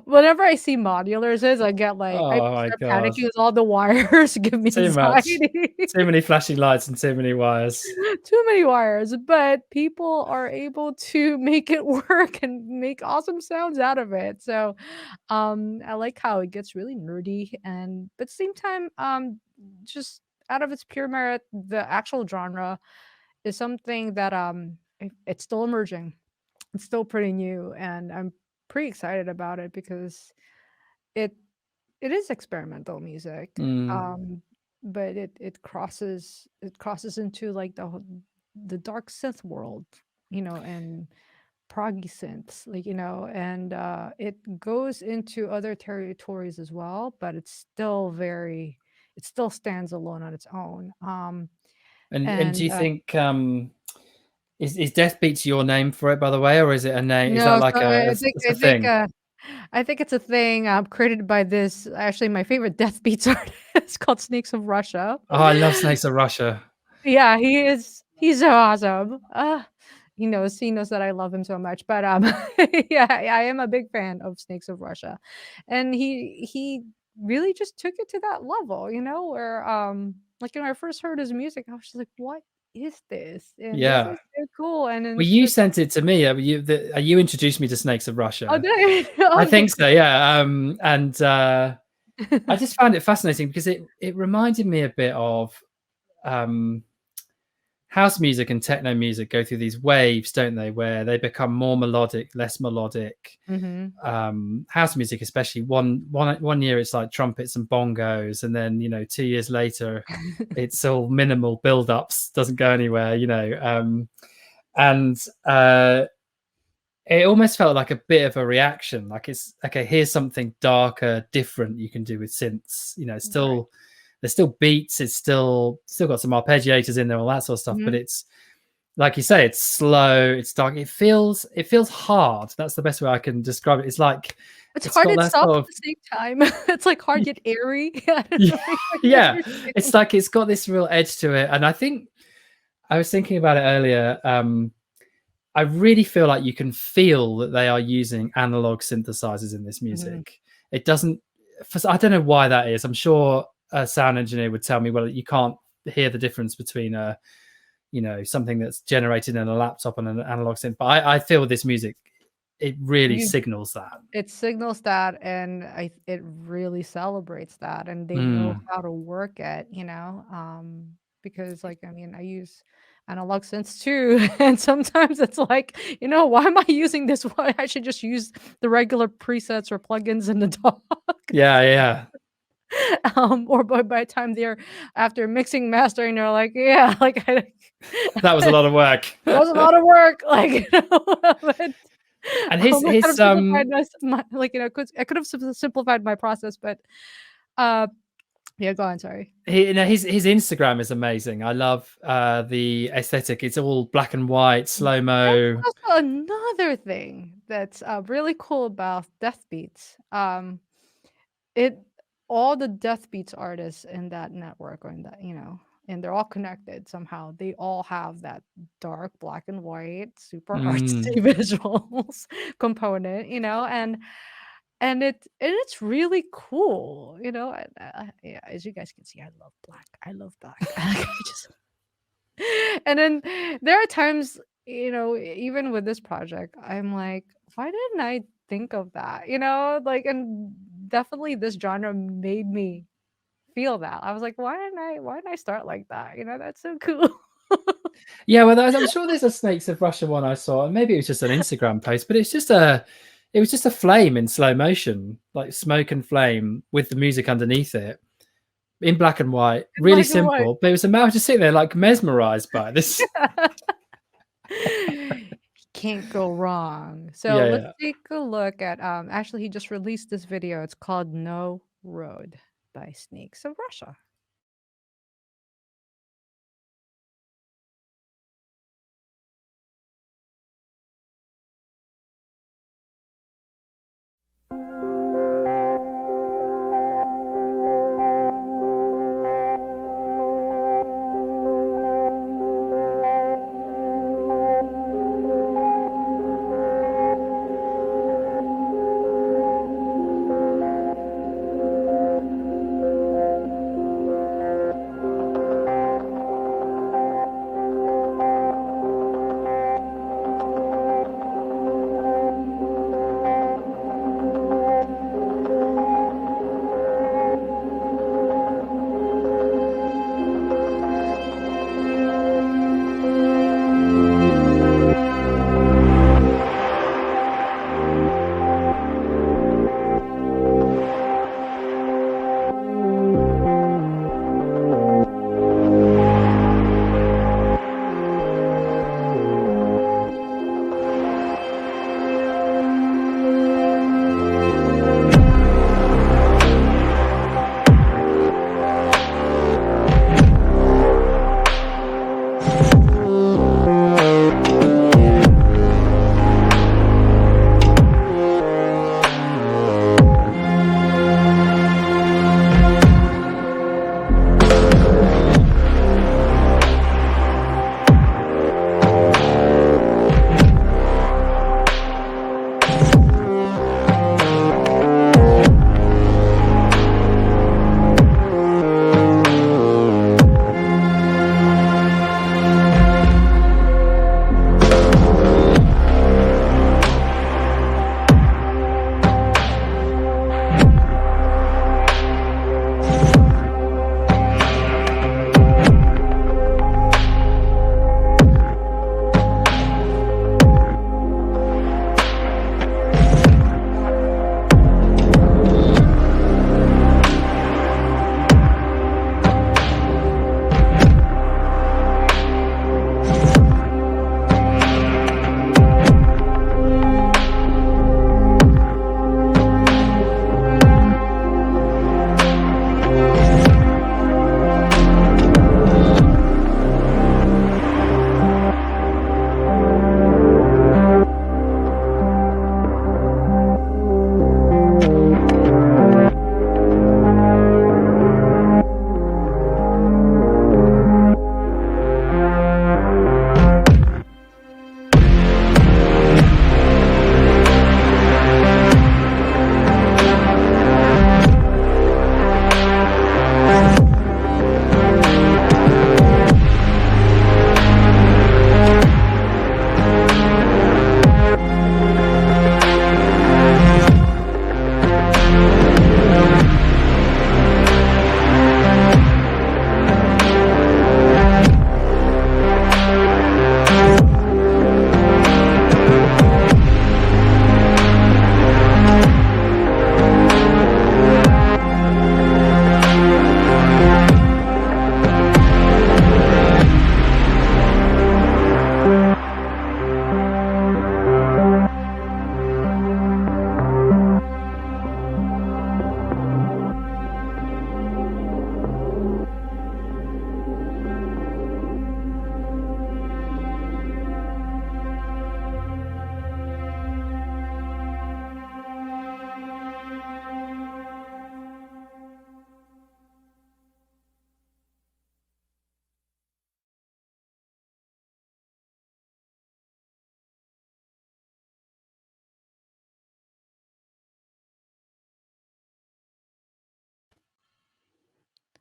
whenever I see modulars is, I get like I Oh my start god. panicking with all the wires, give me Too much. anxiety. Too many flashing lights and too many wires. Too many wires, but people are able to make it work and make awesome sounds out of it. So, I like how it gets really nerdy and but at the same time, just out of its pure merit, the actual genre is something that it's still emerging. It's still pretty new, and I'm pretty excited about it because it it is experimental music, Mm. but it crosses into, like, the dark synth world, and proggy synths, like, and, it goes into other territories as well, but it still stands alone on its own, And do and, you think is Death Beats your name for it, by the way, or is it a name? Is that no, like so a I it's, think it's a thing? I think it's a thing, created by this actually my favorite death beats artist called Snakes of Russia. Oh, I love Snakes of Russia. Yeah, he's so awesome. He knows that I love him so much, but, yeah, I am a big fan of Snakes of Russia, and he really just took it to that level, where, like, when I first heard his music, I was just like, "What is this?" And this Yeah. is so cool, and then Well, it's you just sent it to me. You introduced me to Snakes of oh, Russia. dang. I Oh, think so, yeah. And I just found it fascinating because it reminded me a bit of um, house music and techno music go through these waves, don't they? Where they become more melodic, less melodic. Mhm. House music, especially one year, it's like trumpets and bongos, and then 2 years later, it's all minimal build-ups, doesn't go anywhere. And it almost felt like a bit of a reaction. Like it's okay, here's something darker, different you can do with synths. It's Right. still there's still beats, it's still got some arpeggiators in there, all that sort of stuff. But Mhm. it's like you say, it's slow, it's dark. It feels hard. That's the best way I can describe it. It's like It's it's hard got and that soft sort at of the same time. It's, like, hard yet airy. I don't know if you yeah. It's understand. like it's got this real edge to it. And I think I was thinking about it earlier. I really feel like you can feel that they are using analog synthesizers in this Mhm. music. It doesn't, I don't know why that is. I'm sure a sound engineer would tell me, well, you can't hear the difference between something that's generated in a laptop and an analog synth. But I feel this music, it really You signals that. It signals that, and it really celebrates that, and they know Mm. how to work it, because, like, I mean, I use analog synths too, and sometimes it's like, why am I using this? Why I should just use the regular presets or plugins in the dock. Yeah, yeah. Or by the time they're after mixing, mastering, they're like, "Yeah, like, I That was a lot of work. that was a lot of work," like, but, And his I could his have simplified my like, I could have simplified my process, but, uh yeah, go on, sorry. his Instagram is amazing. I love the aesthetic. It's all black and white, slow That's mo. also another thing that's, really cool about Death Beats. It all the Death Beats artists in that network, or in that, and they're all connected somehow. They all have that dark black and white, super artsy Mm. visuals component, and it's really cool, and, yeah, as you guys can see, I love black. I love black. I just and then there are times, even with this project, I'm like, why didn't I think of that? Like, and definitely this genre made me feel that. I was like, why didn't I start like that? That's so cool. Yeah, well, I'm sure there's a Snakes of Russia one I saw, and maybe it was just an Instagram post, but it was just a flame in slow motion, like smoke and flame with the music underneath it in black and white, In really black and white. simple. But it was a man just sitting there like mesmerized by this. Can't go wrong. So Yeah, let's yeah. take a look at actually he just released this video. It's called No Road by Snakes of Russia.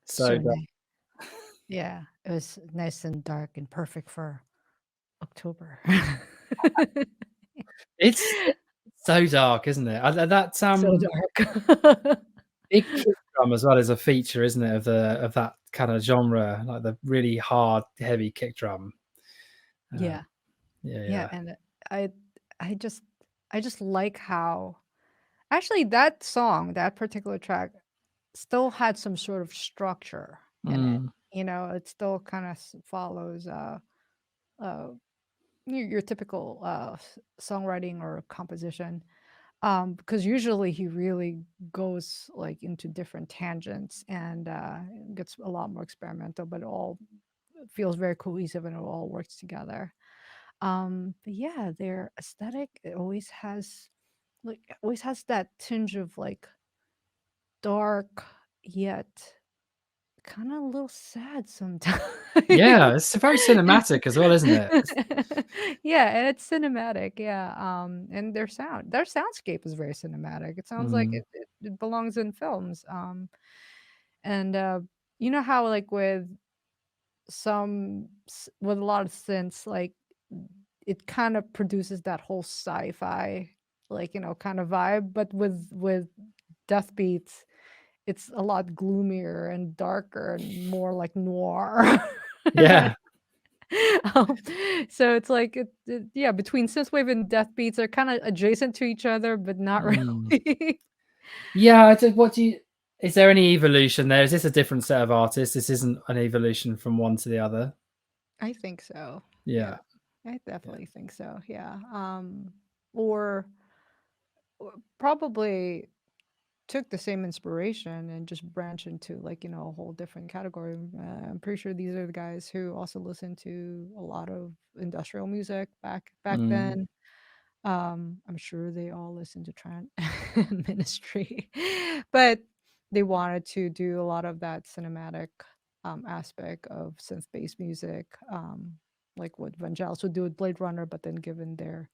So Certainly. Yeah, it was nice and dark and perfect for October. it's so dark, isn't it? That So dark. big kick drum as well is a feature, isn't it, of that kind of genre, like the really hard, heavy kick drum. Yeah, Yeah, yeah, yeah. and I I just I just like how actually that song, that particular track still had some sort of structure in it. Mm, You know, it still kind of follows uh your typical songwriting or composition. Because usually he really goes like into different tangents and gets a lot more experimental, but it all feels very cohesive and it all works together. But yeah, their aesthetic, it always has that tinge of like dark yet kind of a little sad sometimes. yeah, it's very cinematic as well, isn't it? Yeah, and it's cinematic, yeah, and their soundscape is very cinematic. It sounds like Mm, it belongs in films, and, you know how, like, with a lot of synths, like, it kind of produces that whole sci-fi, like, kind of vibe, but with death beats, it's a lot gloomier and darker and more like noir. yeah. Um, so it's like yeah, between synthwave and death beats are kinda adjacent to each other, but not Mm. really. Yeah, I did what do you is there any evolution there? Is this a different set of artists? This isn't an evolution from one to the other? I think so. Yeah, Yeah, I yeah. definitely think so, yeah, or probably took the same inspiration and just branched into, like, a whole different category. I'm pretty sure these are the guys who also listened to a lot of industrial music back Mm, then. I'm sure they all listened to Trent Ministry, but they wanted to do a lot of that cinematic aspect of synth-based music, like what Vangelis would do with Blade Runner, but then given their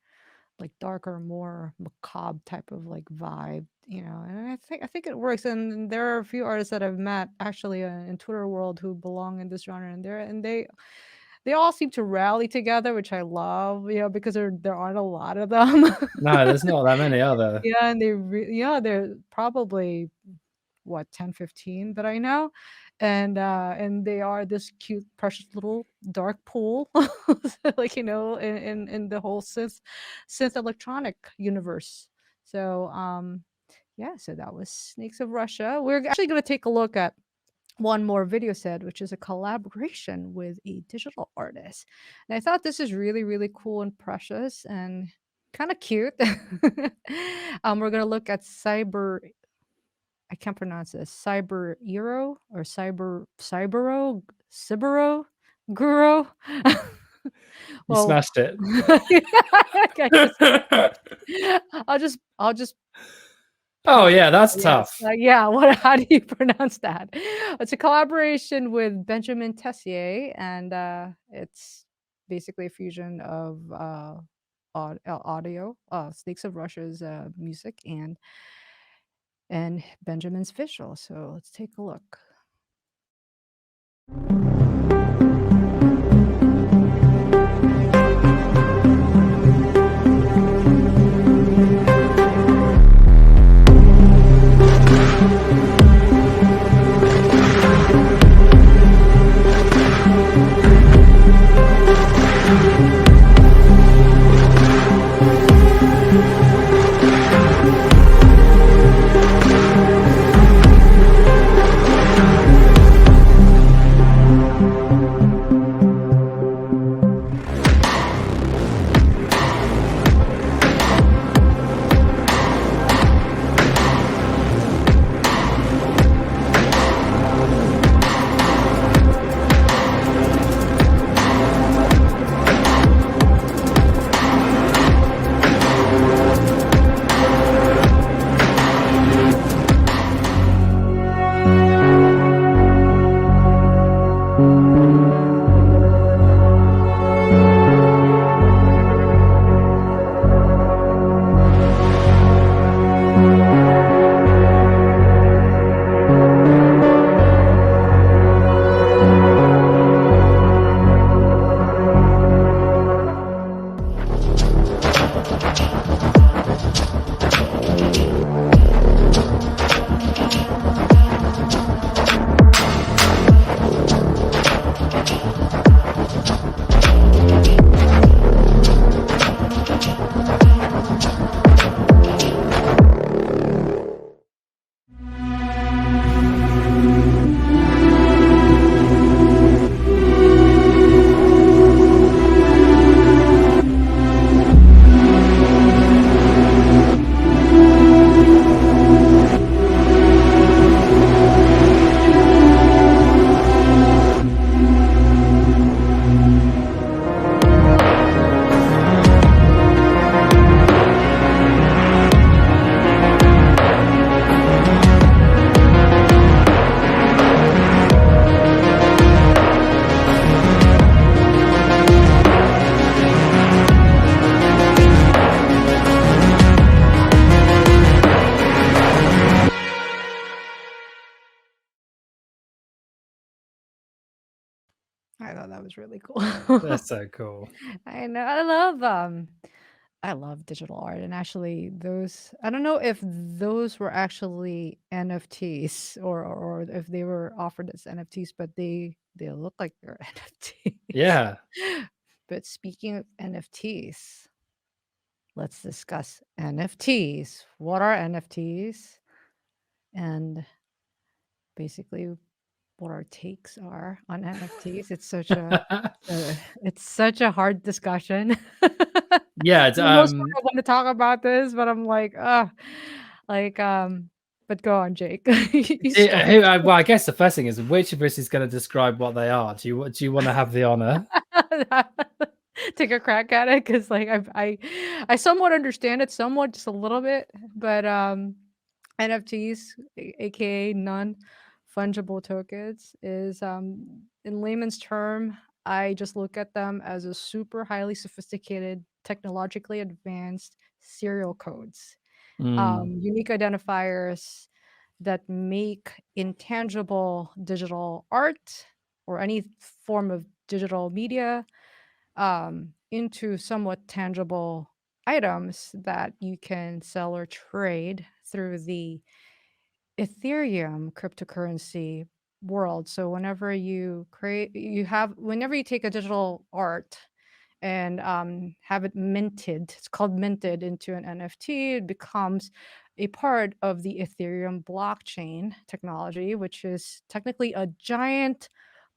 like darker, more macabre type of like vibe, and I think it works. And there are a few artists that I've met actually in Twitter world who belong in this genre, and they all seem to rally together, which I love, because there aren't a lot of them. no, there's not that many, are there? Yeah, and they're probably what 10, 15 that I know. And they are this cute, precious little dark pool, like, in the whole synth electronic universe. So yeah, so that was Snakes of Russia. We're actually going to take a look at one more video set, which is a collaboration with a digital artist. And I thought this is really, really cool and precious and kind of cute. We're going to look at I can't pronounce this, Cyber Euro or Cybero Guru. You Well, smashed it. I guess I'll just Oh, yeah, that's yes, tough. yeah, what how do you pronounce that? It's a collaboration with Benjamin Tessier, and, it's basically a fusion of, audio, Snakes of Russia's, music and Benjamin's visual, so let's take a look. I thought that was really cool. That's so cool. I know. I love digital art, and actually those I don't know if those were actually NFTs or if they were offered as NFTs, but they look like they're NFTs. Yeah. But speaking of NFTs, let's discuss NFTs. What are NFTs? And basically what our takes are on NFTs. It's such a hard discussion. Yeah, For the most part, I want to talk about this, but I'm like, like, but go on, Jake. You start. well, I guess the first thing is which of us is going to describe what they are? Do you want to have the honor? Take a crack at it because, like, I somewhat understand it, somewhat just a little bit, but NFTs, aka non-fungible tokens, is in layman's term, I just look at them as a super highly sophisticated, technologically advanced serial codes, Mm, unique identifiers that make intangible digital art or any form of digital media into somewhat tangible items that you can sell or trade through the Ethereum cryptocurrency world. So whenever you take a digital art and have it minted, it's called minted into an NFT, it becomes a part of the Ethereum blockchain technology, which is technically a giant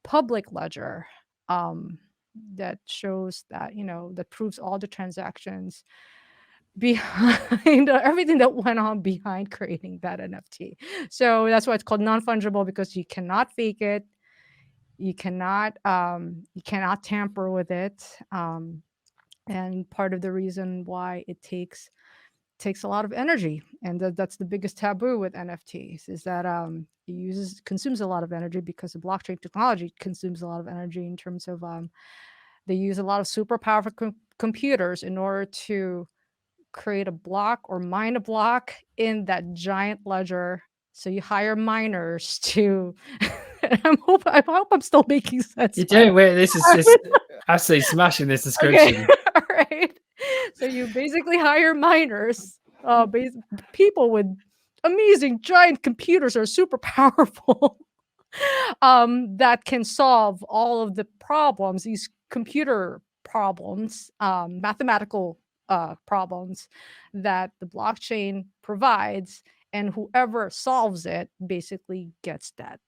public ledger um, that shows that, that proves all the transactions behind everything that went on behind creating that NFT. So that's why it's called non-fungible because you cannot fake it. You cannot tamper with it. And part of the reason why it takes a lot of energy, and that's the biggest taboo with NFTs is that it consumes a lot of energy because the blockchain technology consumes a lot of energy in terms of they use a lot of super powerful computers in order to create a block or mine a block in that giant ledger. So you hire miners to. I hope I'm still making sense. you're By doing wait, this is just absolutely smashing this Okay, description. all right. So you basically hire miners, people with amazing giant computers that are super powerful, that can solve all of the problems, these computer problems, mathematical problems that the blockchain provides, and whoever solves it basically gets that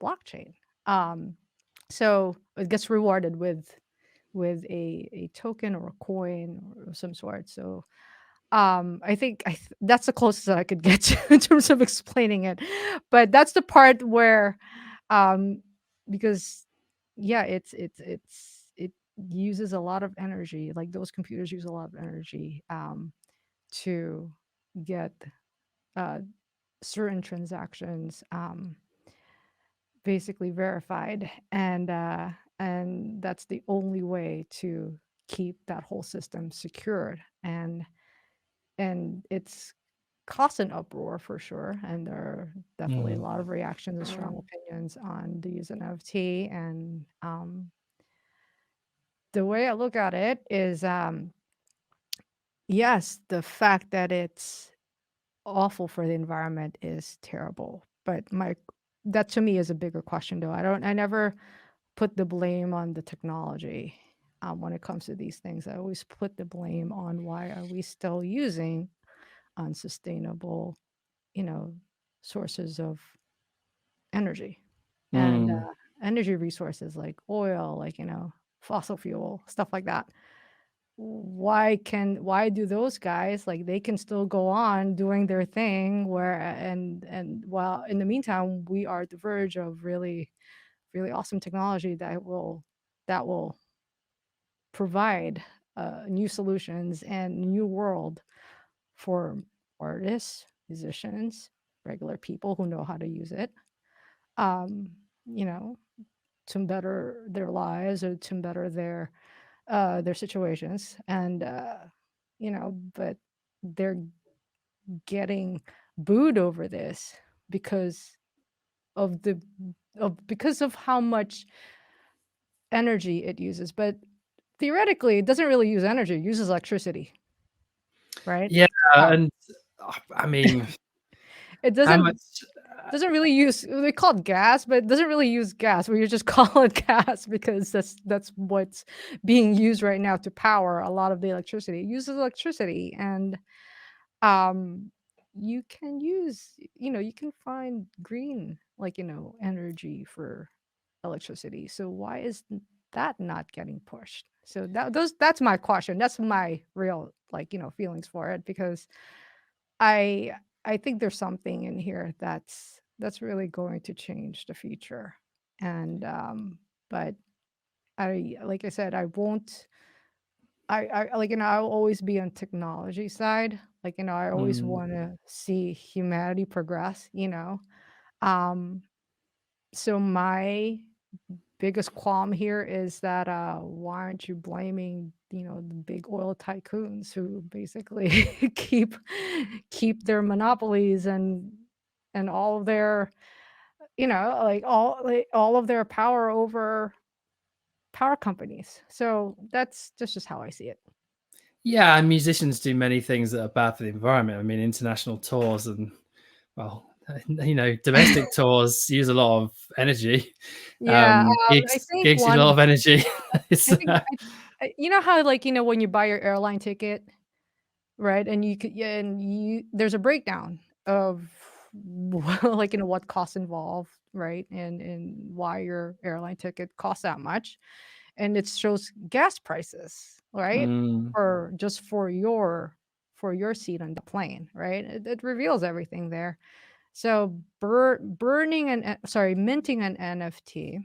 blockchain. Um, so it gets rewarded with a token or a coin or some sort. So I think that's the closest that I could get to in terms of explaining it. But that's the part where, um, because yeah, it uses a lot of energy. Like those computers use a lot of energy to get uh, certain transactions basically verified, and that's the only way to keep that whole system secured. And it's caused an uproar for sure, and there are definitely a Mm, lot of reactions and strong opinions on the use of NFT. And the way I look at it is, yes, the fact that it's awful for the environment is terrible, but my that to me is a bigger question though. I never put the blame on the technology when it comes to these things. I always put the blame on why are we still using unsustainable, you know, sources of energy and mm. energy resources like oil, like, fossil fuel, stuff like that. Why do those guys like they can still go on doing their thing where and while in the meantime we are at the verge of really really awesome technology that will provide new solutions and new world for artists, musicians, regular people who know how to use it, um, you know, to better their lives or to better their situations. And but they're getting booed over this because of the because of how much energy it uses, but theoretically, it doesn't really use energy, it uses electricity, right? Yeah, Power. and I mean, It how much? doesn't really use they call it gas, but it doesn't really use gas. We just call it gas because that's what's being used right now to power a lot of the electricity. It uses electricity and um you can use, you can find green, energy for electricity. So why is that not getting pushed? So that's my question. That's my real feelings for it because I I think there's something in here that's really going to change the future. And but I like I said, I won't I'll always be on technology side. I always Mm, want to see humanity progress. Um so my biggest qualm here is that why aren't you blaming the big oil tycoons who basically keep their monopolies and all of their all of their power over power companies. So that's just how I see it. yeah, and musicians do many things that are bad for the environment. I mean, international tours and, well, domestic tours use a lot of energy. Yeah, I Gigs think gigs use a lot one of energy. It's I think how when you buy your airline ticket. Right, and you could yeah, and you there's a breakdown of what costs involved, right? And why your airline ticket costs that much. And it shows gas prices, right? Mm, For just for your seat on the plane, right? It reveals everything there. So minting an NFT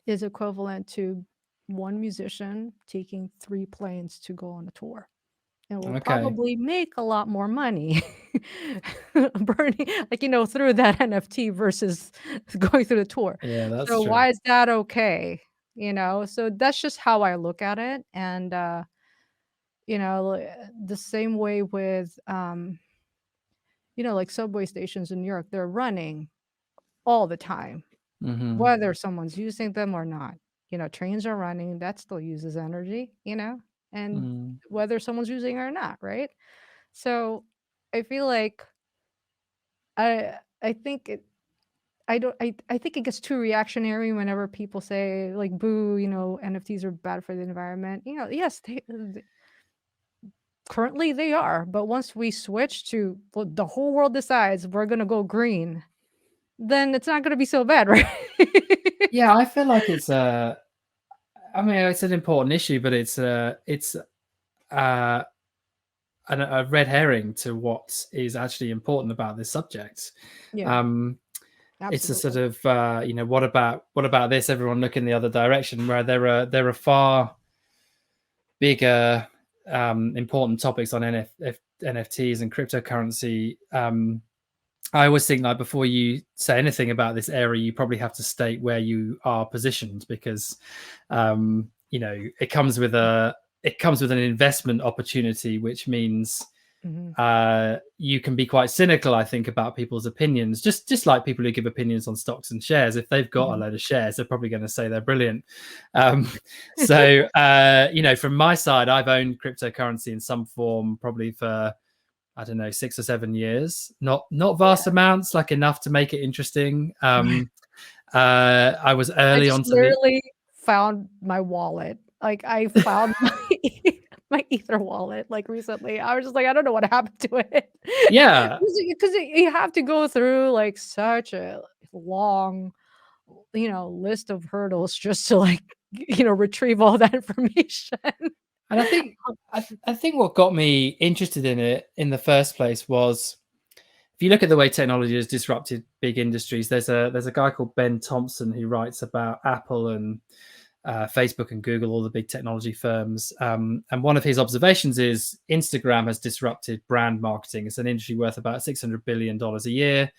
is equivalent to one musician taking 3 planes to go on a tour and will okay. probably make a lot more money burning through that NFT versus going through the tour. Yeah, that's So true. why is that okay? So that's just how I look at it. And the same way with like subway stations in New York, they're running all the time, Mhm. whether someone's using them or not. Trains are running, that still uses energy, and Mm. whether someone's using it or not, right? So, I feel like I think it I don't I think it gets too reactionary whenever people say, like, "Boo, NFTs are bad for the environment." Yes, currently they are, but once we switch to well, the whole world decides we're gonna go green, then it's not gonna be so bad, right? Yeah, I feel like I mean, it's an important issue, but uh, a red herring to what is actually important about this subject. Yeah, Um, it's a sort absolutely. of what about this? Everyone look in the other direction, where there are far bigger important topics on NFTs and cryptocurrency. I always think like before you say anything about this area, you probably have to state where you are positioned because it comes with an investment opportunity, which means Mhm, you can be quite cynical, I think, about people's opinions. Just like people who give opinions on stocks and shares. If they've got a mhm. load of shares, they're probably going to say they're brilliant. Um, so from my side, I've owned cryptocurrency in some form probably for I don't know 6 or 7 years. Not vast Yeah. amounts, like enough to make it interesting. I was I early just onto the literally found my wallet. Like, I found my Ether wallet, like, recently. I was just like, "I don't know what happened to it." yeah. Because you have to go through, like, such a long, list of hurdles just to, retrieve all that information. And I think what got me interested in it in the first place was if you look at the way technology has disrupted big industries. There's a guy called Ben Thompson who writes about Apple and Facebook and Google, all the big technology firms. And one of his observations is Instagram has disrupted brand marketing. It's an industry worth about $600 billion a year,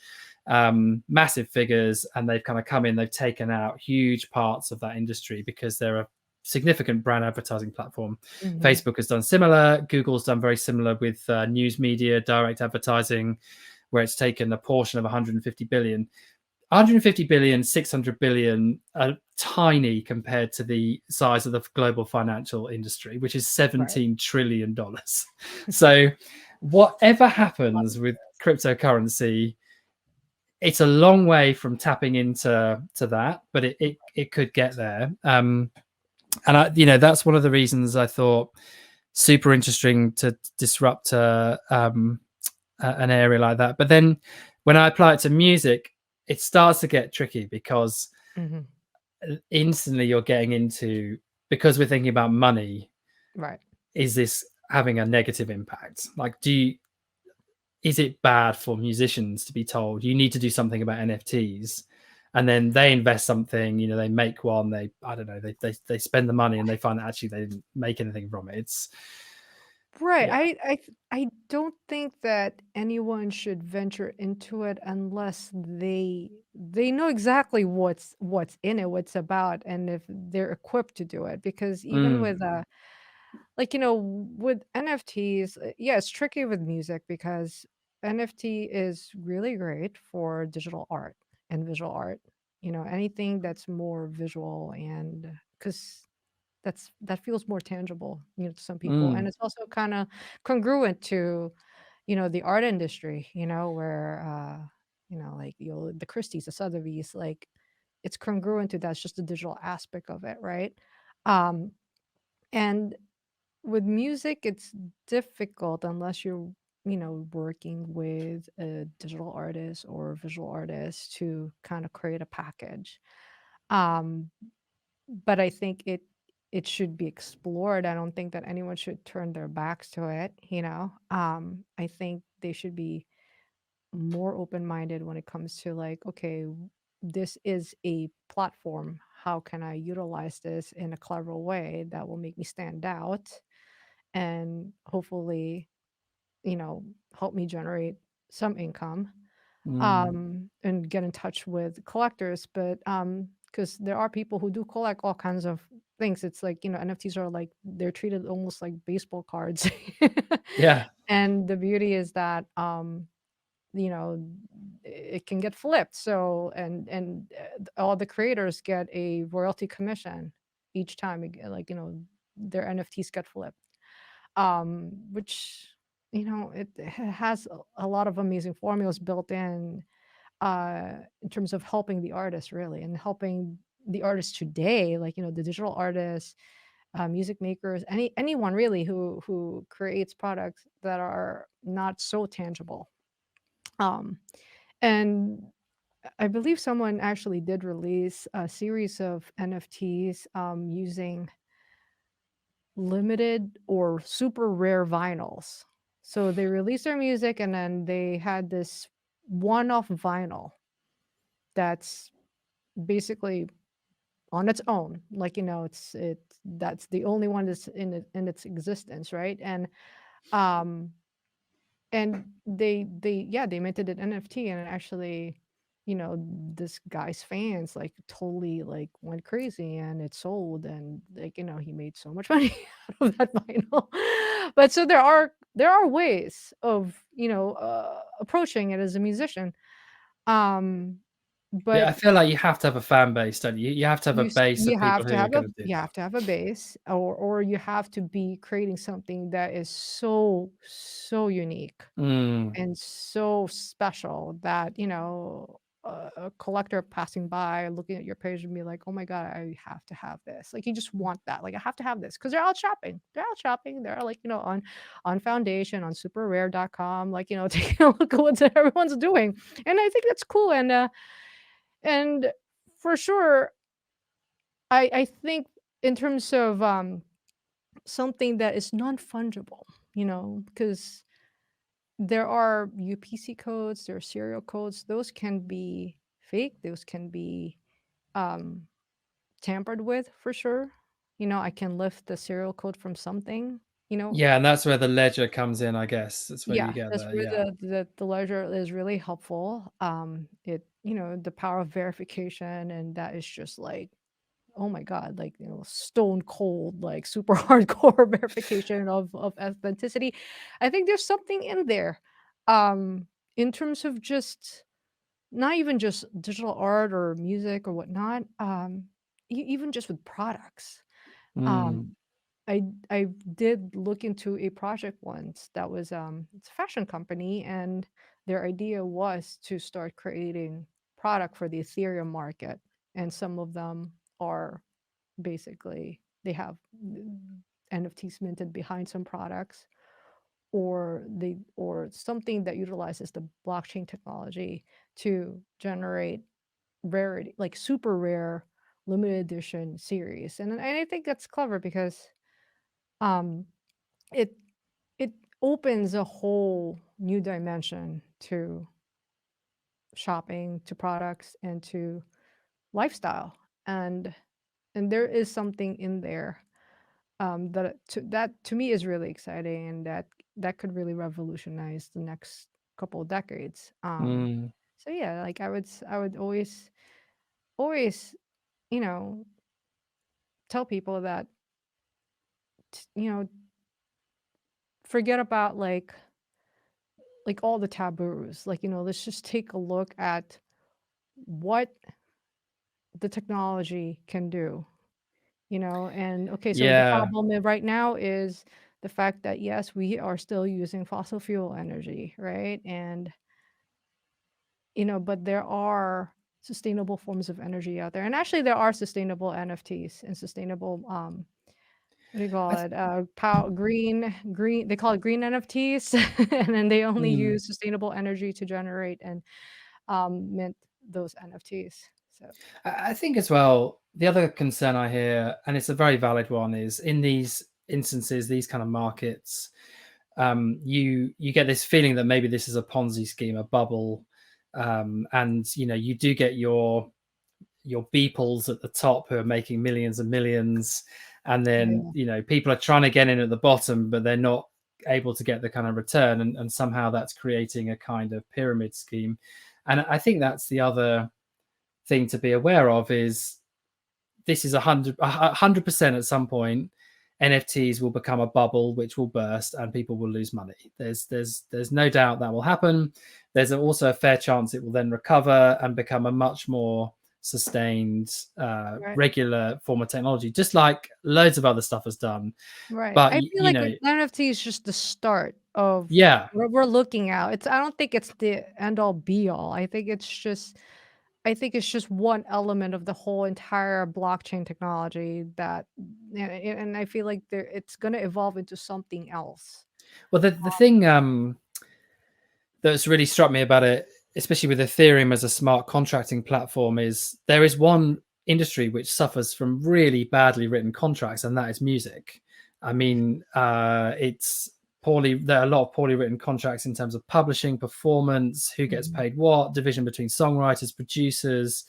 massive figures, and they've kind of come in. They've taken out huge parts of that industry because they're a significant brand advertising platform. Mhm, Facebook has done similar. Google's done very similar with news media, direct advertising, where it's taken a portion of 150 billion. 150 billion, 600 billion are tiny compared to the size of the global financial industry, which is Right. $17 trillion. So, whatever happens with cryptocurrency, it's a long way from tapping into that, but it could get there. And that's one of the reasons I thought super interesting to disrupt an area like that. But then when I apply it to music, it starts to get tricky because Mhm. instantly you're getting into, because we're thinking about money, Right. is this having a negative impact? Like, is it bad for musicians to be told you need to do something about NFTs? And then they invest something, they make one, I don't know, they spend the money and they find that actually they didn't make anything from it. It's Right. yeah. I don't think that anyone should venture into it unless they know exactly what's in it, what's about, and if they're equipped to do it. Because even Mm, with like with NFTs, yeah, it's tricky with music because NFT is really great for digital art and visual art. Anything that's more visual and because that feels more tangible, to some people, and mm, it's also kind of congruent to, the art industry, where like the Christie's, the Sotheby's, like it's congruent to that's just the digital aspect of it, right? Um, and with music, it's difficult unless you're, working with a digital artist or visual artist to kind of create a package. Um, but I think it should be explored. I don't think that anyone should turn their backs to it. I think they should be more open-minded when it comes to like, okay, this is a platform. How can I utilize this in a clever way that will make me stand out and hopefully, you know, help me generate some income, mm. and get in touch with collectors. But because there are people who do collect all kinds of things. It's like, NFTs are like they're treated almost like baseball cards. Yeah. And the beauty is that you know it can get flipped. So all the creators get a royalty commission each time like, their NFTs get flipped, which it has a lot of amazing formulas built in terms of helping the artist really and helping the artists today, like, the digital artists, music makers, anyone really who creates products that are not so tangible. um and I believe someone actually did release a series of NFTs using limited or super rare vinyls. So they released their music and then they had this one-off vinyl that's basically on its own. Like, that's the only one that's in its existence, right? Um and they yeah, they minted an NFT and it actually, this guy's fans like totally like went crazy and it sold and like, he made so much money out of that vinyl. But so there are ways of, approaching it as a musician. Um Yeah, but I feel like you have to have a fan base, don't you? You have to have a base of you people have to who are have a going to do you that. have to have a base, or you have to be creating something that is so unique Mm. and so special that, a collector passing by looking at your page and be like, "Oh my god, I have to have this." Like, you just want that. Like, "I have to have this because 'cause they're out shopping. They're out shopping. They're, like, on Foundation, on superrare.com, like, taking a look at what everyone's doing, and I think that's cool, and for sure, I think in terms of, something that is non-fungible, because there are UPC codes, there are serial codes. Those can be fake. Those can be um, tampered with for sure. I can lift the serial code from something. You know, Yeah, and that's where the ledger comes in, I guess. That's where you yeah, get that's the where yeah. the ledger is really helpful. The power of verification, and that is just like, oh my god, like, stone cold, like super hardcore verification of authenticity. I think there's something in there, in terms of just not even just digital art or music or whatnot, even just with products. Mm, Um, I did look into a project once that was it's a fashion company, and their idea was to start creating product for the Ethereum market, and some of them are basically they have NFTs minted behind some products, or something that utilizes the blockchain technology to generate rarity, like super rare limited edition series. And I think that's clever because um it it opens a whole new dimension to shopping, to products, and to lifestyle. And there is something in there that to me is really exciting, and that could really revolutionize the next couple of decades. mm. So yeah, like I would always, you know, tell people that you know, forget about like all the taboos. Like, let's just take a look at what the technology can do, and okay, so the Yeah. problem right now is the fact that yes, we are still using fossil fuel energy, right? And but there are sustainable forms of energy out there. And actually there are sustainable NFTs and sustainable what do you call I th- it? Green, they call it green NFTs. And then they only mm. use sustainable energy to generate and mint those NFTs. So I think as well, the other concern I hear, and it's a very valid one, is in these instances, these kind of markets, you get this feeling that maybe this is a Ponzi scheme, a bubble, and you do get your beeples at the top who are making millions and millions, and then yeah, people are trying to get in at the bottom, but they're not able to get the kind of return, and somehow that's creating a kind of pyramid scheme. And I think that's the other thing to be aware of is this is 100% at some point NFTs will become a bubble which will burst and people will lose money. There's no doubt that will happen. There's also a fair chance it will then recover and become a much more sustained right. regular form of technology, just like loads of other stuff has done. Right. But I feel like an NFT is just the start of yeah. what we're looking at. I don't think it's the end all be all. I think it's just one element of the whole entire blockchain technology that and I feel like it's gonna evolve into something else. Well, the thing that's really struck me about it, especially with Ethereum as a smart contracting platform, is there is one industry which suffers from really badly written contracts, and that is music. I mean, it's poorly. There are a lot of poorly written contracts in terms of publishing, performance, who gets Mhm. paid what, division between songwriters, producers,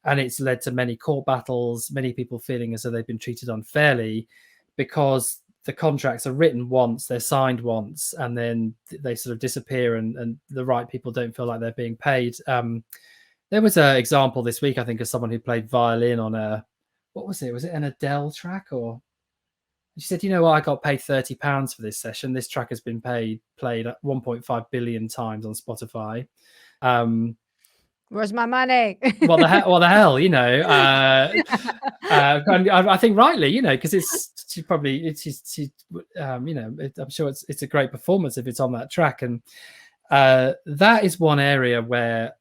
and it's led to many court battles, many people feeling as though they've been treated unfairly because the contracts are written once, they're signed once, and then they sort of disappear, and the right people don't feel like they're being paid. There was an example this week, I think, of someone who played violin on a, what was it? Was it an Adele track? Or she said, you know what, I got paid £30 for this session. This track has been played 1.5 billion times on Spotify. Um, Where's my money? what the hell? What the hell? I think rightly, because she probably she I'm sure it's a great performance if it's on that track, and that is one area where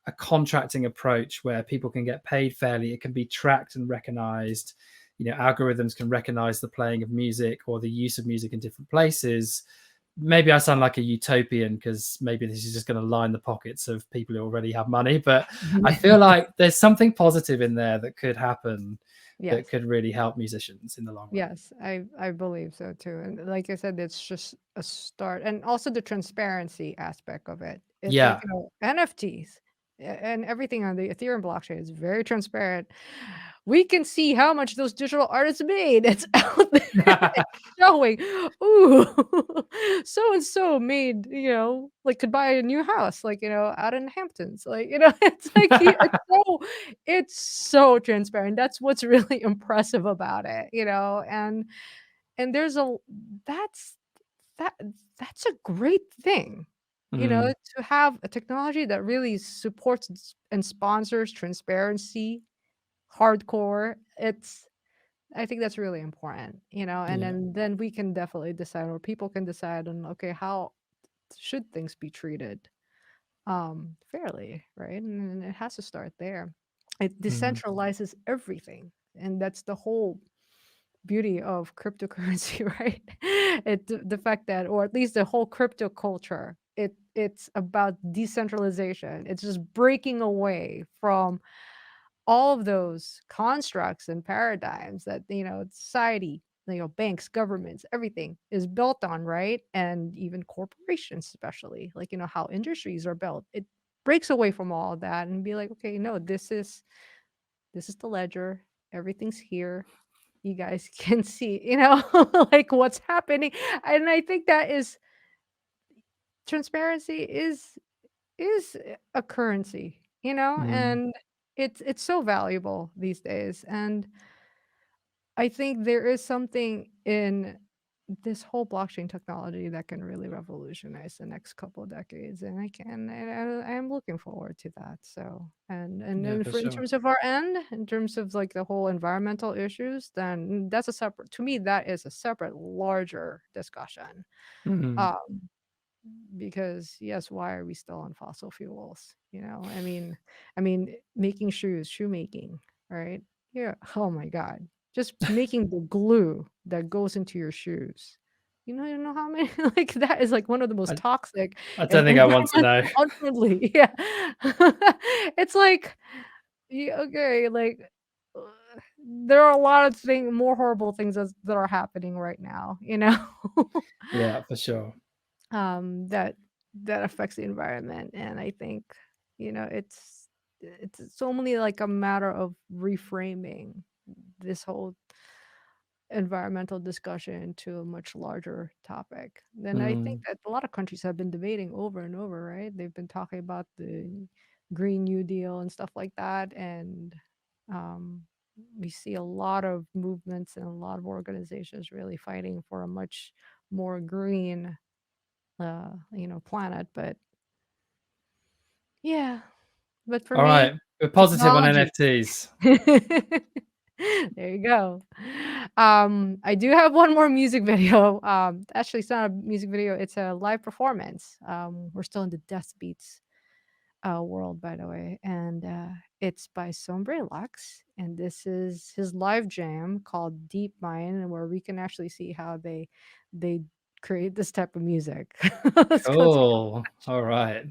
a contracting approach where people can get paid fairly, it can be tracked and recognized. Algorithms can recognize the playing of music or the use of music in different places. Maybe I sound like a utopian because maybe this is just going to line the pockets of people who already have money, but I feel like there's something positive in there that could happen that Yes. could really help musicians in the long run. Yes, I believe so too. And like I said, it's just a start. And also the transparency aspect of it. It's like, Yeah. NFTs and everything on the Ethereum blockchain is very transparent. We can see how much those digital artists made. It's out there. It's showing. Ooh, so and so made, like could buy a new house, like, out in Hamptons. Like, it's like it's so transparent. That's what's really impressive about it, and there's a that's that that's a great thing. Mm, to have a technology that really supports and sponsors transparency, hardcore. I think that's really important, and yeah. then we can definitely decide, or people can decide on, okay, how should things be treated fairly, right? And it has to start there. It Mm, decentralizes everything, and that's the whole beauty of cryptocurrency, right? The fact that, or at least the whole crypto culture, it's about decentralization. It's just breaking away from all of those constructs and paradigms that society, banks, governments, everything is built on, right? And even corporations, especially, like how industries are built. It breaks away from all of that and be like, okay, no, this is the ledger. Everything's here. You guys can see, like what's happening. And I think that is transparency is a currency, mm, and it's so valuable these days. And I think there is something in this whole blockchain technology that can really revolutionize the next couple of decades, and I am looking forward to that. So, and yeah, then for for in sure. terms of our end, in terms of like the whole environmental issues, then that's a separate. To me, that is a separate, larger discussion. Mm, Um, because yes, why are we still on fossil fuels? I mean, making shoes, shoemaking, right? Yeah. Oh my God. Just making the glue that goes into your shoes. You know how many like that is like one of the most I, toxic I and don't think I want to know. environmental unfriendly. Yeah. It's like, yeah, okay, like uh, there are a lot of more horrible things that are happening right now. Yeah, for sure. That affects the environment, and I think it's only like a matter of reframing this whole environmental discussion to a much larger topic. Then I think Mm, that a lot of countries have been debating over and over, right? They've been talking about the Green New Deal and stuff like that, and um, we see a lot of movements and a lot of organizations really fighting for a much more green planet. But yeah, but for all me, right. We're positive on technology. NFTs. There you go. I do have one more music video. Actually, it's not a music video, it's a live performance. We're still in the Death Beats world, by the way, and it's by Sombre Lux, and this is his live jam called Deep Mine, and where we can actually see how they create this type of music. Let's go take a Cool. All right.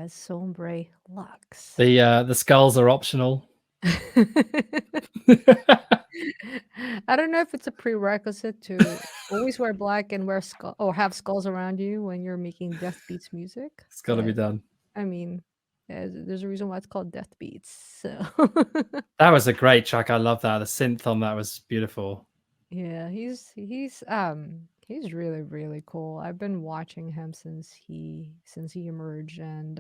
as Sombre Lux. The skulls are optional. I don't know if it's a prerequisite to always wear black and wear skull or have skulls around you when you're making death beats music, It's got to be but done. I mean, there's a reason why it's called death beats. So That was a great track. I love that. The synth on that was beautiful. yeah, he's really really cool. I've been watching him since he emerged, and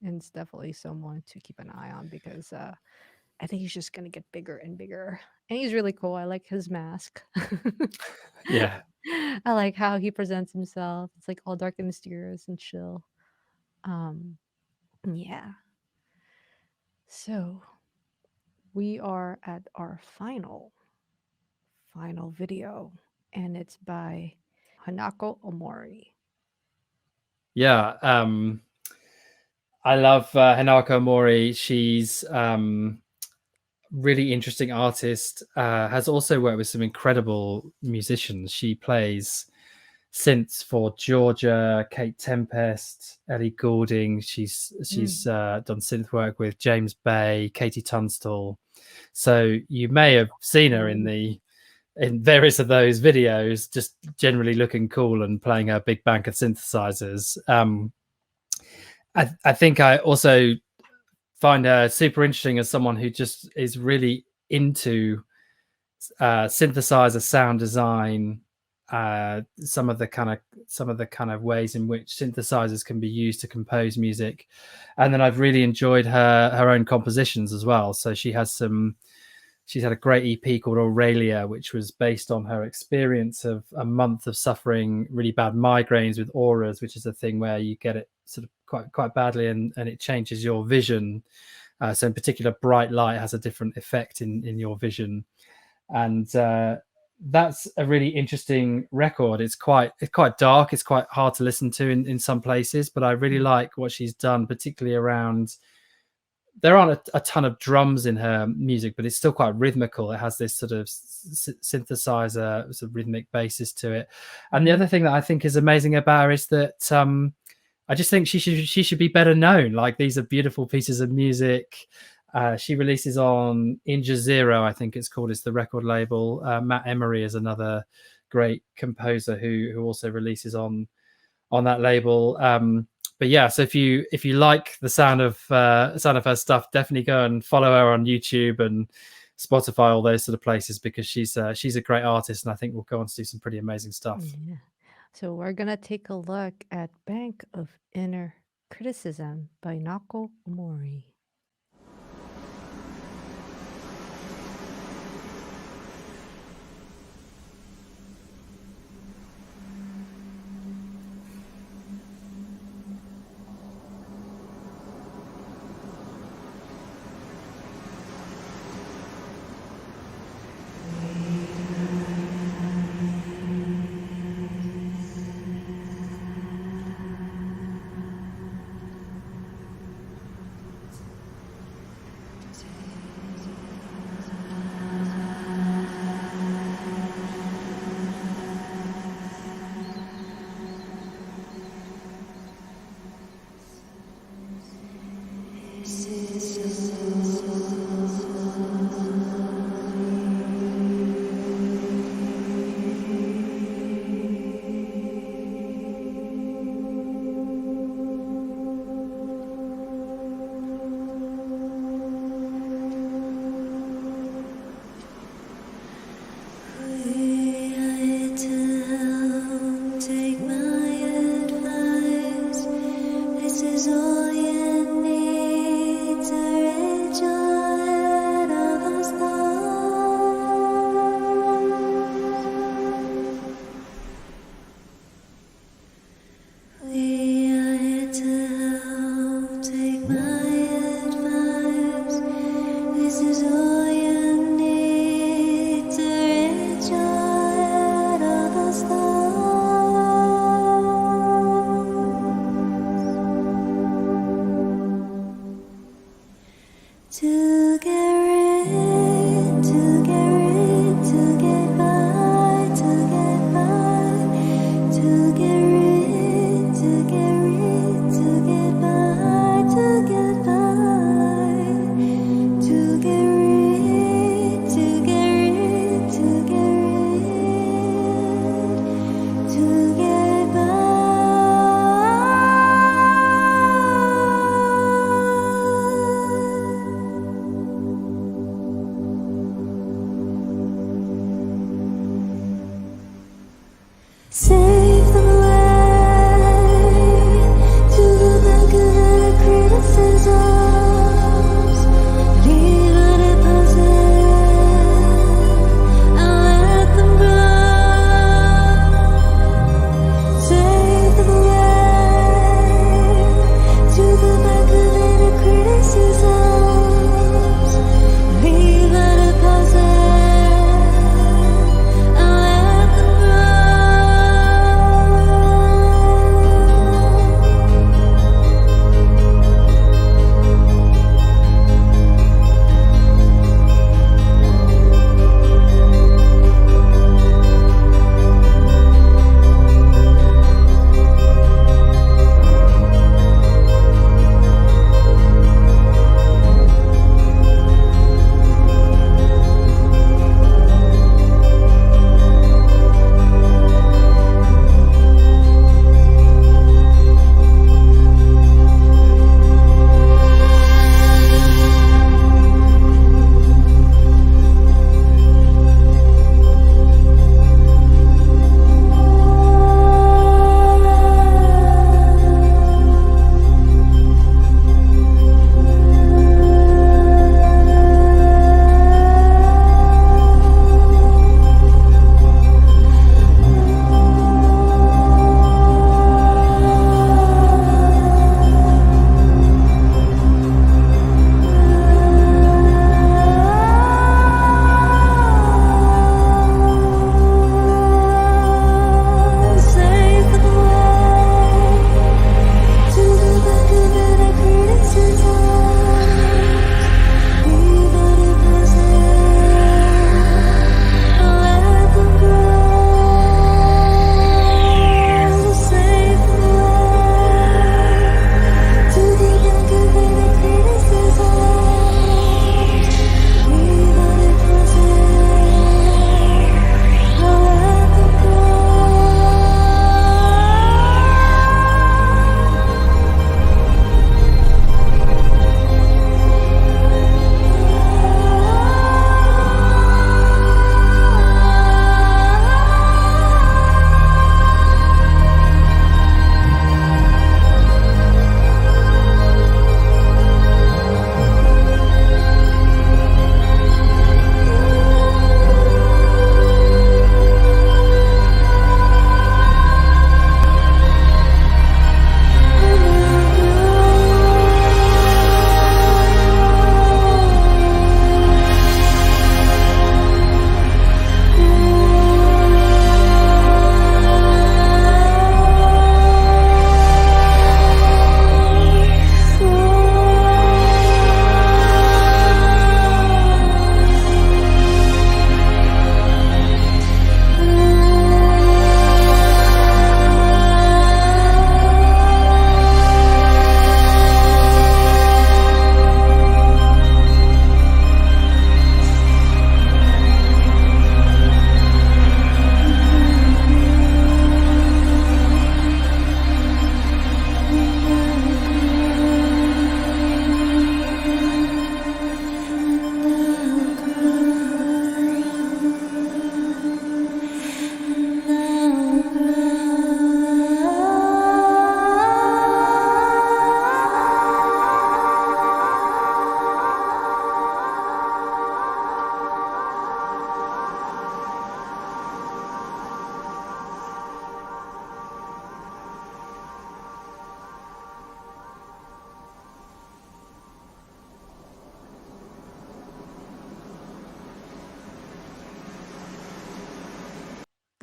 it's definitely someone to keep an eye on because I think he's just gonna get bigger and bigger. And he's really cool. I like his mask. Yeah. I like how he presents himself. It's like all dark and mysterious and chill. Um, yeah. So we are at our final video, and it's by Hanako Omori. Yeah. I love Hinako Mori. She's really interesting artist. Has also worked with some incredible musicians. She plays synths for Georgia, Kate Tempest, Ellie Goulding. She's done synth work with James Bay, Katie Tunstall. So you may have seen her in various of those videos, just generally looking cool and playing her big bank of synthesizers. I think I also find her super interesting as someone who just is really into synthesizer sound design, some of the kind of ways in which synthesizers can be used to compose music, and then I've really enjoyed her own compositions as well. So she's had a great EP called Aurelia, which was based on her experience of a month of suffering really bad migraines with auras, which is a thing where you get it sort of quite badly, and it changes your vision. So in particular, bright light has a different effect in your vision. And that's a really interesting record. It's quite dark. It's quite hard to listen to in some places, but I really like what she's done, particularly around, there aren't a ton of drums in her music, but it's still quite rhythmical. It has this sort of synthesizer, sort of rhythmic basis to it. And the other thing that I think is amazing about her is that I just think she should be better known. Like, these are beautiful pieces of music. She releases on Inja Zero, I think it's called, is the record label. Matt Emery is another great composer who also releases on that label. But yeah, so if you like the sound of her stuff, definitely go and follow her on YouTube and Spotify, all those sort of places, because she's a great artist, and I think we'll go on to do some pretty amazing stuff. Yeah. So we're gonna take a look at Bank of Inner Criticism by Nako Omori. To get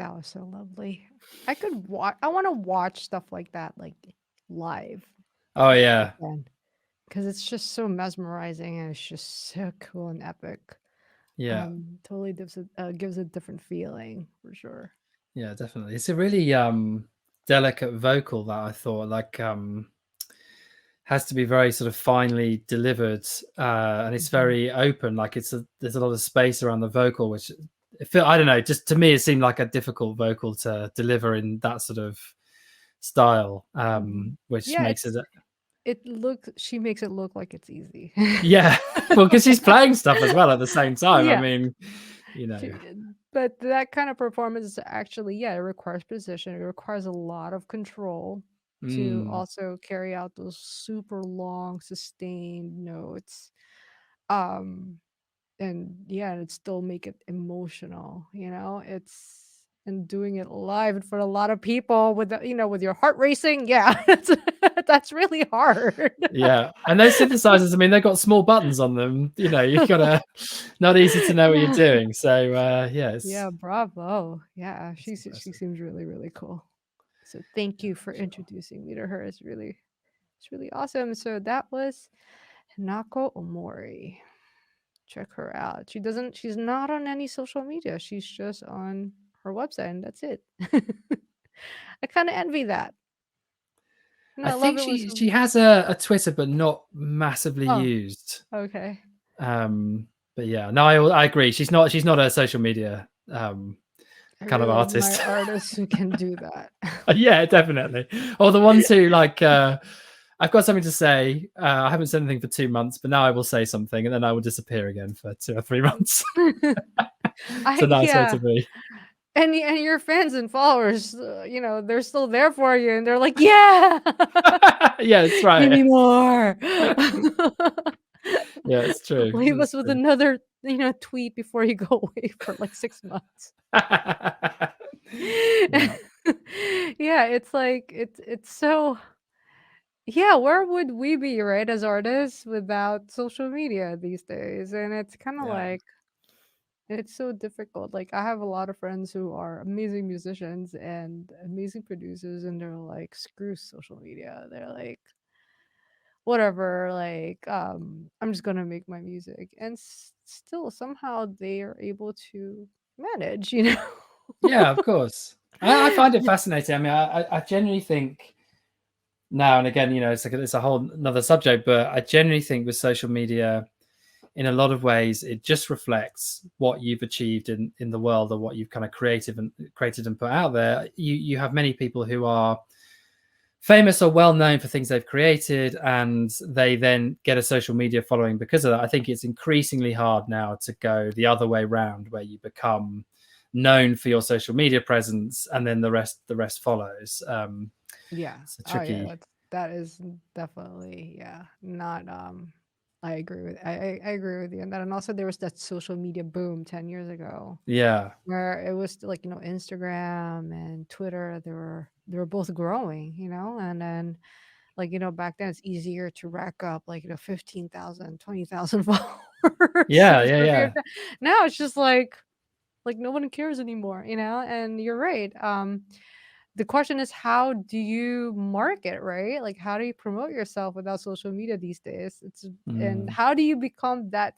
That was so lovely. I could watch. I want to watch stuff like that, like live, Oh yeah, again, because it's just so mesmerizing and it's just so cool and epic. yeah, Totally gives a different feeling for sure. yeah, definitely. It's a really delicate vocal that I thought like has to be very sort of finely delivered, and it's Mhm. very open. Like there's a lot of space around the vocal, which I don't know. Just to me, it seemed like a difficult vocal to deliver in that sort of style, Mhm. which Yeah, makes it. she makes it look like it's easy. Yeah, well, because she's playing stuff as well at the same time. I Yeah. mean, you She know, but that kind of performance actually, yeah, it requires precision. It requires a lot of control to mm, also carry out those super long sustained notes. Um and yeah, and still make it emotional, It's and doing it live in front of a lot of people with with your heart racing. Yeah, that's really hard. yeah, and those synthesizers. I mean, they've got small buttons on them. You know, you gotta not easy to know what you're Yeah. doing. So yeah, Yeah, bravo. Yeah, it's she impressive. seems really, really cool. So thank Yeah, you for for sure. introducing me to her. It's really awesome. So that was Hinako Omori. Check her out. She's not on any social media. She's just on her website and that's it. I kind of envy that. And I I love think it when she some has a Twitter, but not massively Oh, used. okay. But yeah, no, I agree. She's not a social media I kind of really admire artist. artists who can do that. Yeah, definitely. Or the ones who like, I've got something to say. I haven't said anything for 2 months, but now I will say something, and then I will disappear again for 2 or 3 months. It's a nice way Yeah. to be. And your fans and followers, they're still there for you, and they're like, "Yeah, Yeah, that's give right. me more." Yeah, it's true. Leave It's us with true. another, tweet before you go away for like 6 months. Yeah, Yeah, it's like it's so yeah, where would we be, right, as artists without social media these days? And it's kind of yeah. like it's so difficult. Like I have a lot of friends who are amazing musicians and amazing producers and they're like, screw social media. They're like, whatever, like I'm just going to make my music. And still somehow they are able to manage. Yeah, of course. I find it fascinating. I mean, I genuinely think now and again, it's a whole another subject, but I genuinely think with social media, in a lot of ways, it just reflects what you've achieved in the world or what you've kind of created and put out there. You have many people who are famous or well known for things they've created, and they then get a social media following because of that. I think it's increasingly hard now to go the other way round, where you become known for your social media presence, and then the rest follows. Yeah. It's a Oh yeah, tricky, that is definitely, yeah, not I agree with I agree with you on that. And also there was that social media boom 10 years ago yeah, where it was like, Instagram and Twitter, they were both growing, and then like, back then it's easier to rack up like, 15,000, 20,000 followers. yeah, yeah, yeah. Now it's just like no one cares anymore, and you're right. The question is, how do you market, right? Like how do you promote yourself without social media these days? And Mm, how do you become that,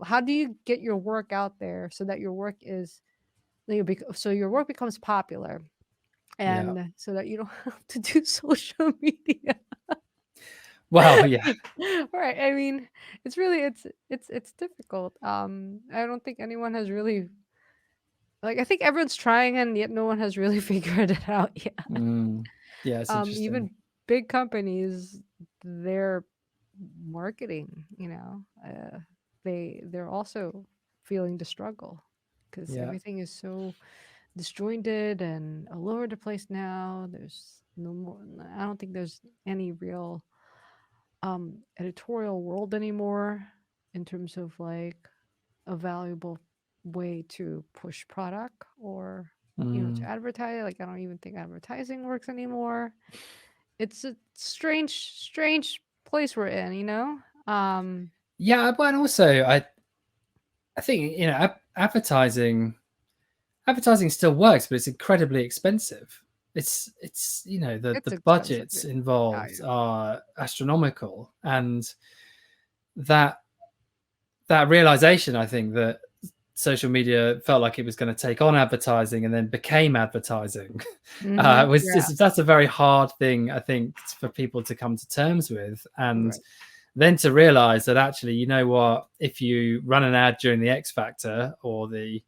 how do you get your work out there so that so your work becomes popular yeah. and so that you don't have to do social media. Well, yeah. Right. I mean, it's difficult. I don't think anyone has really like I think everyone's trying and yet no one has really figured it out yet. Mm, yeah, it's interesting. Even big companies, their marketing, they're also feeling the struggle because Yeah. everything is so disjointed and all over the place now. There's no more. I don't think there's any real editorial world anymore in terms of like a valuable way to push product or to Mm. advertise. Like I don't even think advertising works anymore. It's a strange place we're in. Yeah, but also I think advertising. advertising still works, but it's incredibly expensive. It's It's the expensive. budgets Yeah, involved yeah. are astronomical, and that that realization, I think, that social media felt like it was going to take on advertising and then became advertising Mhm. was Yeah. just, that's a very hard thing, I think, for people to come to terms with. And Right. then to realize that actually, you know what, if you run an ad during the X Factor or the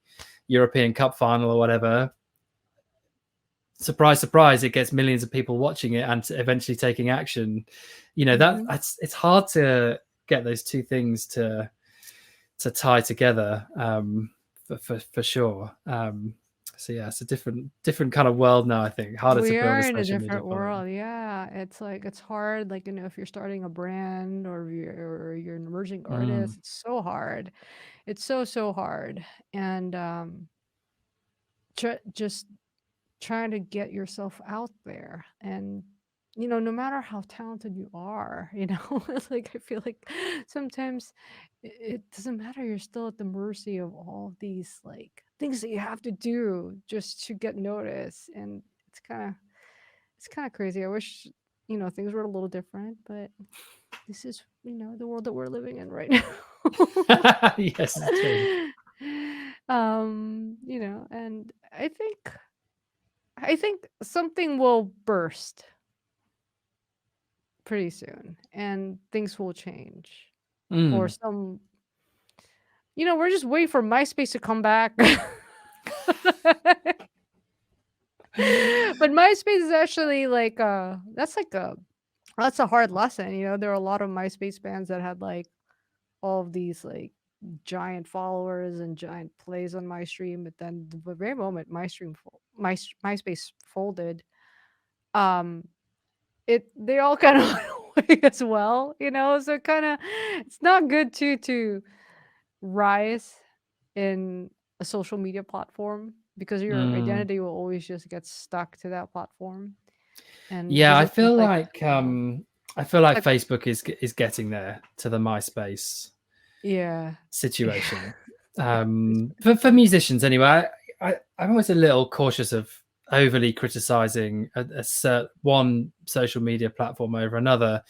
European Cup final or whatever, surprise surprise, it gets millions of people watching it and eventually taking action. Mhm. It's hard to get those two things to tie together, for sure. So yeah, it's a different kind of world now. I think harder to We build a are in a social media different following. world. Yeah, it's like it's hard. Like if you're starting a brand or you're an emerging Mm, artist, it's so hard. It's so so hard, and just trying to get yourself out there and no matter how talented you are it's like I feel like sometimes it doesn't matter, you're still at the mercy of all these like things that you have to do just to get noticed, and it's kind of crazy. I wish things were a little different, but this is the world that we're living in right now. yes, it's true. And I think something will burst pretty soon and things will change. Or Mm. we're just waiting for MySpace to come back. But MySpace is actually like that's a hard lesson. There are a lot of MySpace bands that had like all of these like giant followers and giant plays on my stream, but then the very moment MySpace folded, um they all kind of went away as well, so it's not good to rise in a social media platform because your Mm. identity will always just get stuck to that platform, and Yeah, because it feels like I feel it's like like Facebook is getting there to the MySpace yeah. situation. It's For musicians anyway, I'm always a little cautious of overly criticizing one social media platform over another.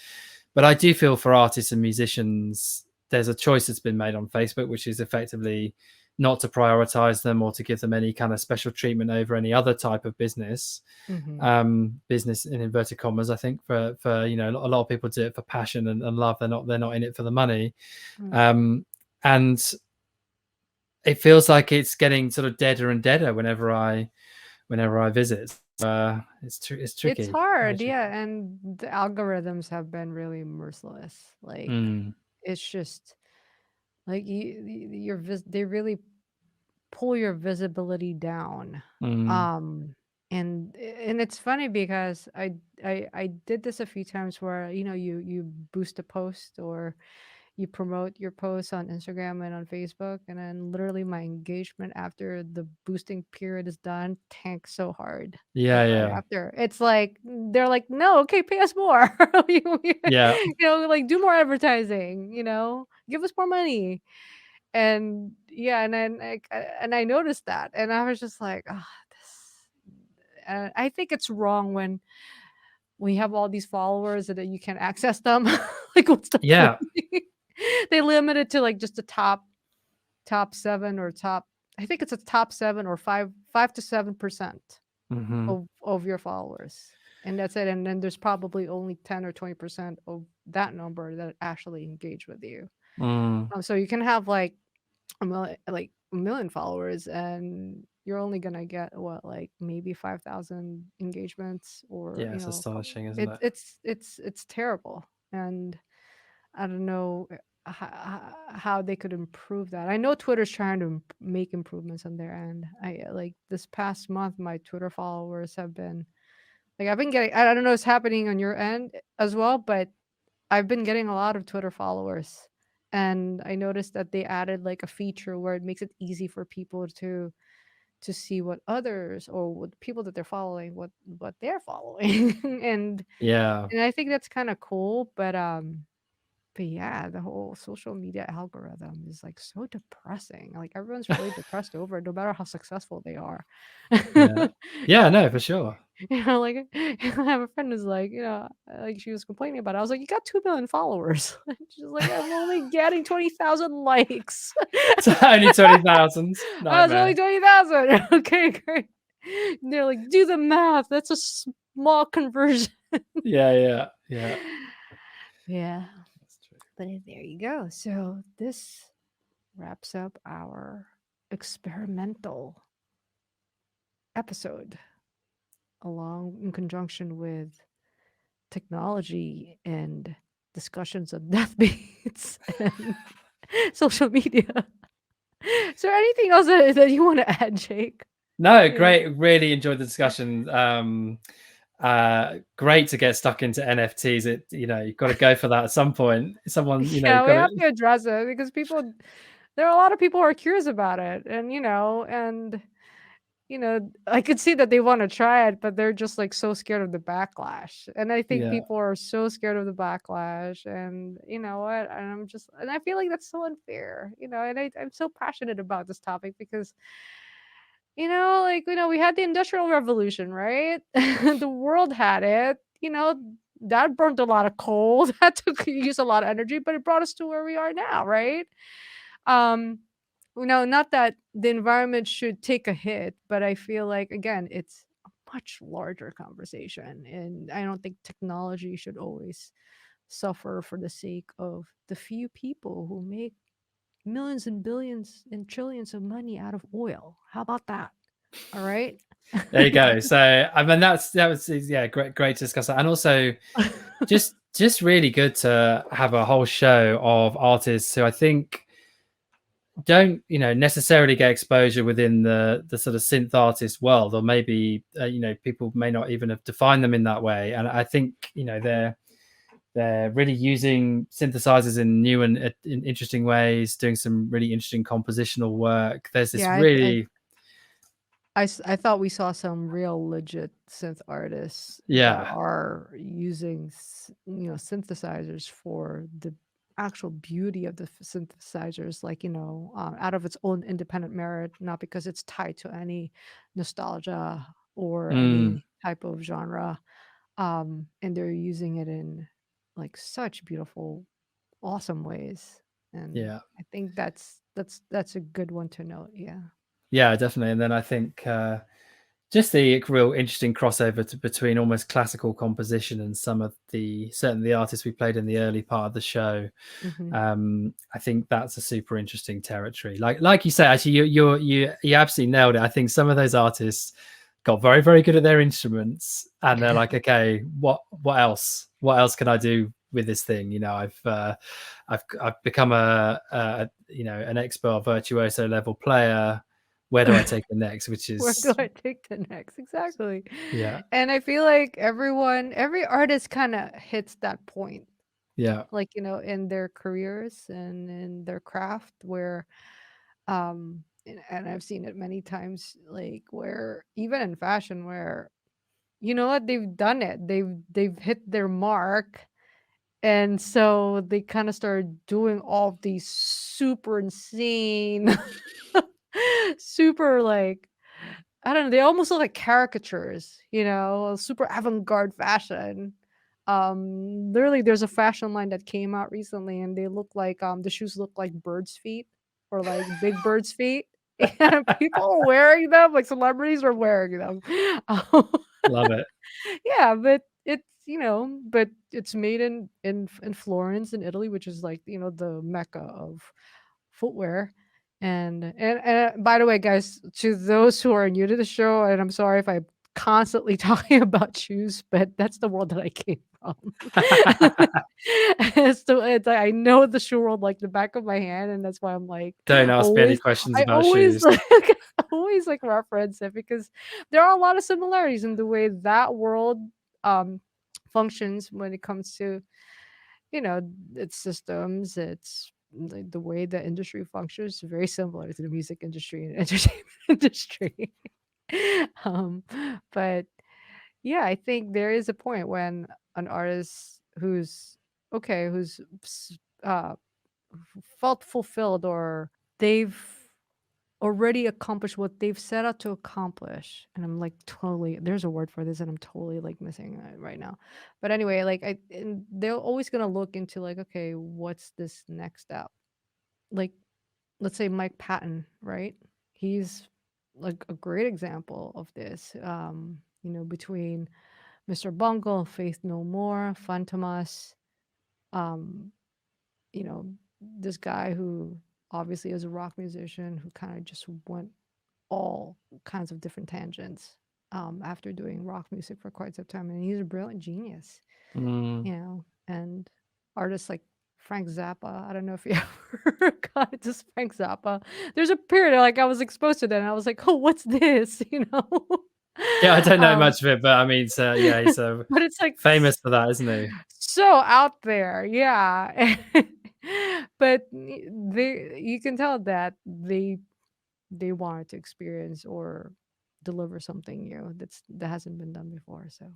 But I do feel for artists and musicians, there's a choice that's been made on Facebook, which is effectively not to prioritize them or to give them any kind of special treatment over any other type of business. Mhm. Business in inverted commas, I think, for a lot of people do it for passion and love. They're not in it for the money. Mm. um, and it feels like it's getting sort of deader and deader whenever I visit. It's It's tricky, very hard, tricky. yeah, and the algorithms have been really merciless. Like, Mm, it's just like they really pull your visibility down. mm, Um, and it's funny because I did this a few times where you boost a post or you promote your posts on Instagram and on Facebook, and then literally my engagement after the boosting period is done tanks so hard. yeah, Like right yeah, after, it's like they're like, no, okay, pay us more. yeah, Like do more advertising. Give us more money. And yeah, and then and I noticed that, and I was just like, oh, this. I think it's wrong when we have all these followers and then you can't access them. Like, what's the point? yeah. They limit it to like just the top seven or top. I think it's a top seven or 5 to 7% Hmm. of your followers, and that's it. And then there's probably only 10 or 20% of that number that actually engage with you. Mm, So you can have like a million followers and you're only gonna get what, like maybe 5,000 engagements, or yeah, it's astonishing, isn't it, it? it's terrible. And I don't know how they could improve that. I know Twitter's trying to make improvements on their end. I like this past month my Twitter followers have been like, I've been getting, I don't know what's happening on your end as well, but I've been getting a lot of Twitter followers, and I noticed that they added like a feature where it makes it easy for people to see what others or what people that they're following, what they're following. and Yeah. and I think that's kind of cool, but But yeah, the whole social media algorithm is like so depressing. Like everyone's really depressed over it, no matter how successful they are. Yeah. Yeah, no, for sure. Like I have a friend who's like, like she was complaining about it. I was like, you got 2 million followers. She's like, I'm only getting 20,000 likes. So only 20,000. Oh, it's only Nightmare. 20,000. Okay, great. And they're like, do the math. That's a small conversion. Yeah, yeah, yeah. Yeah. That's true. But there you go. So this wraps up our experimental episode, along in conjunction with technology and discussions of death beats and social media. Is there anything else that you want to add, Jake? No, Yeah. great. Really enjoyed the discussion. Great to get stuck into NFTs. You've got to go for that at some point. Someone, Yeah, you've we got to. have to address it because there are a lot of people who are curious about it, and I could see that they want to try it, but they're just like so scared of the backlash. And I think Yeah, people are so scared of the backlash. And you know what? And I feel like that's so unfair, and I'm so passionate about this topic because, we had the Industrial Revolution, right? The world had it, that burned a lot of coal, that took use a lot of energy, but it brought us to where we are now, right? Um, not that the environment should take a hit, but I feel like again, it's a much larger conversation, and I don't think technology should always suffer for the sake of the few people who make millions and billions and trillions of money out of oil. How about that? All right. there you go. So I mean, that was yeah, great to discuss that, and also just really good to have a whole show of artists who I think don't necessarily get exposure within the sort of synth artist world, or maybe people may not even have defined them in that way. And I think they're really using synthesizers in new and in interesting ways, doing some really interesting compositional work. There's this Yeah, really I thought we saw some real legit synth artists that yeah. are using, synthesizers for the actual beauty of the synthesizers, like, out of its own independent merit, not because it's tied to any nostalgia or Mm, any type of genre. And they're using it in like such beautiful, awesome ways. And yeah. I think that's a good one to note. Yeah. Yeah, definitely. And then I think just the real interesting crossover between almost classical composition and some of certainly the artists we played in the early part of the show. Hmm. I think that's a super interesting territory. Like you say, actually, you absolutely nailed it. I think some of those artists got very very good at their instruments, and they're like, okay, what else? What else can I do with this thing? I've become an expert virtuoso level player. Where do I take the next? Which Where do is I take the next? Exactly. yeah, And I feel like every artist kind of hits that point, yeah. like, in their careers and in their craft where, and I've seen it many times, like where even in fashion, where, you know what, they've done it. They've hit their mark. And so they kind of started doing all of these super insane, super like, I don't know, they almost look like caricatures, super avant-garde fashion. Literally there's a fashion line that came out recently and they look like the shoes look like birds' feet or like big birds' feet. And people are wearing them, like celebrities are wearing them. Um, Love it. yeah, but it's made in Florence in Italy, which is like, the mecca of footwear. And by the way, guys, to those who are new to the show, and I'm sorry if I'm constantly talking about shoes, but that's the world that I came from. It's like I know the shoe world like the back of my hand, and that's why I'm like Don't ask me any always questions I about always shoes. like always like reference it because there are a lot of similarities in the way that world um functions when it comes to, its systems, its the way the industry functions is very similar to the music industry and entertainment industry. um, but yeah, I think there is a point when an artist who's okay, who's uh felt fulfilled, or they've already accomplished what they've set out to accomplish. And I'm like, totally, there's a word for this and I'm totally like missing it right now. But anyway, like and they're always going to look into like, okay, what's this next step? Like, let's say Mike Patton, right? He's like a great example of this. Between Mr. Bungle, Faith No More, Fantomas, um, you know, this guy who obviously is a rock musician who kind of just went all kinds of different tangents after doing rock music for quite some time. And he's a brilliant genius, Mm. and artists like Frank Zappa. I don't know if you ever got into Frank Zappa. There's a period like I was exposed to that and I was like, oh, what's this? Yeah, I don't know um, much of it, but I mean, so yeah, he's but it's like famous for that, isn't he? so out there, yeah. But you can tell that they wanted to experience or deliver something new that hasn't been done before. So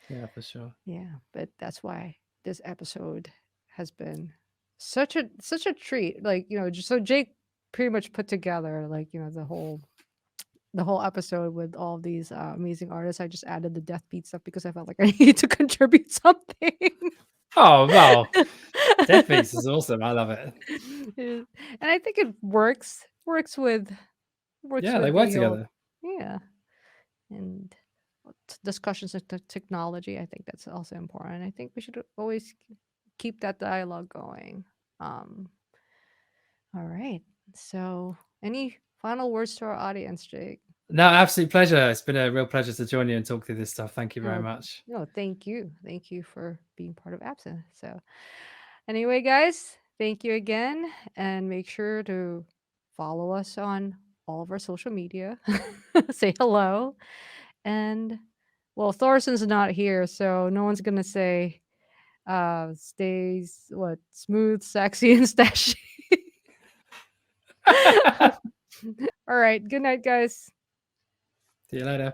Yeah, for sure. yeah, but that's why this episode has been such a treat. Like, just so Jake pretty much put together like, the whole episode with all these amazing artists. I just added the death beat stuff because I felt like I needed to contribute something. Oh well, Dead Beats is awesome. I love it. And I think it works Yeah, they with work the whole, together. yeah, and discussions of technology. I think that's also important. I think we should always keep that dialogue going. Um, all right. So, any final words to our audience, Jake? No, absolute pleasure. It's been a real pleasure to join you and talk through this stuff. Thank you very No, much. no, thank you. Thank you for being part of ABSYNTH. So, anyway, guys, thank you again. And make sure to follow us on all of our social media. Say hello. And, well, Thorson's not here. So, no one's going to say, stays, what, smooth, sexy, and stashy. All right. Good night, guys. See you later.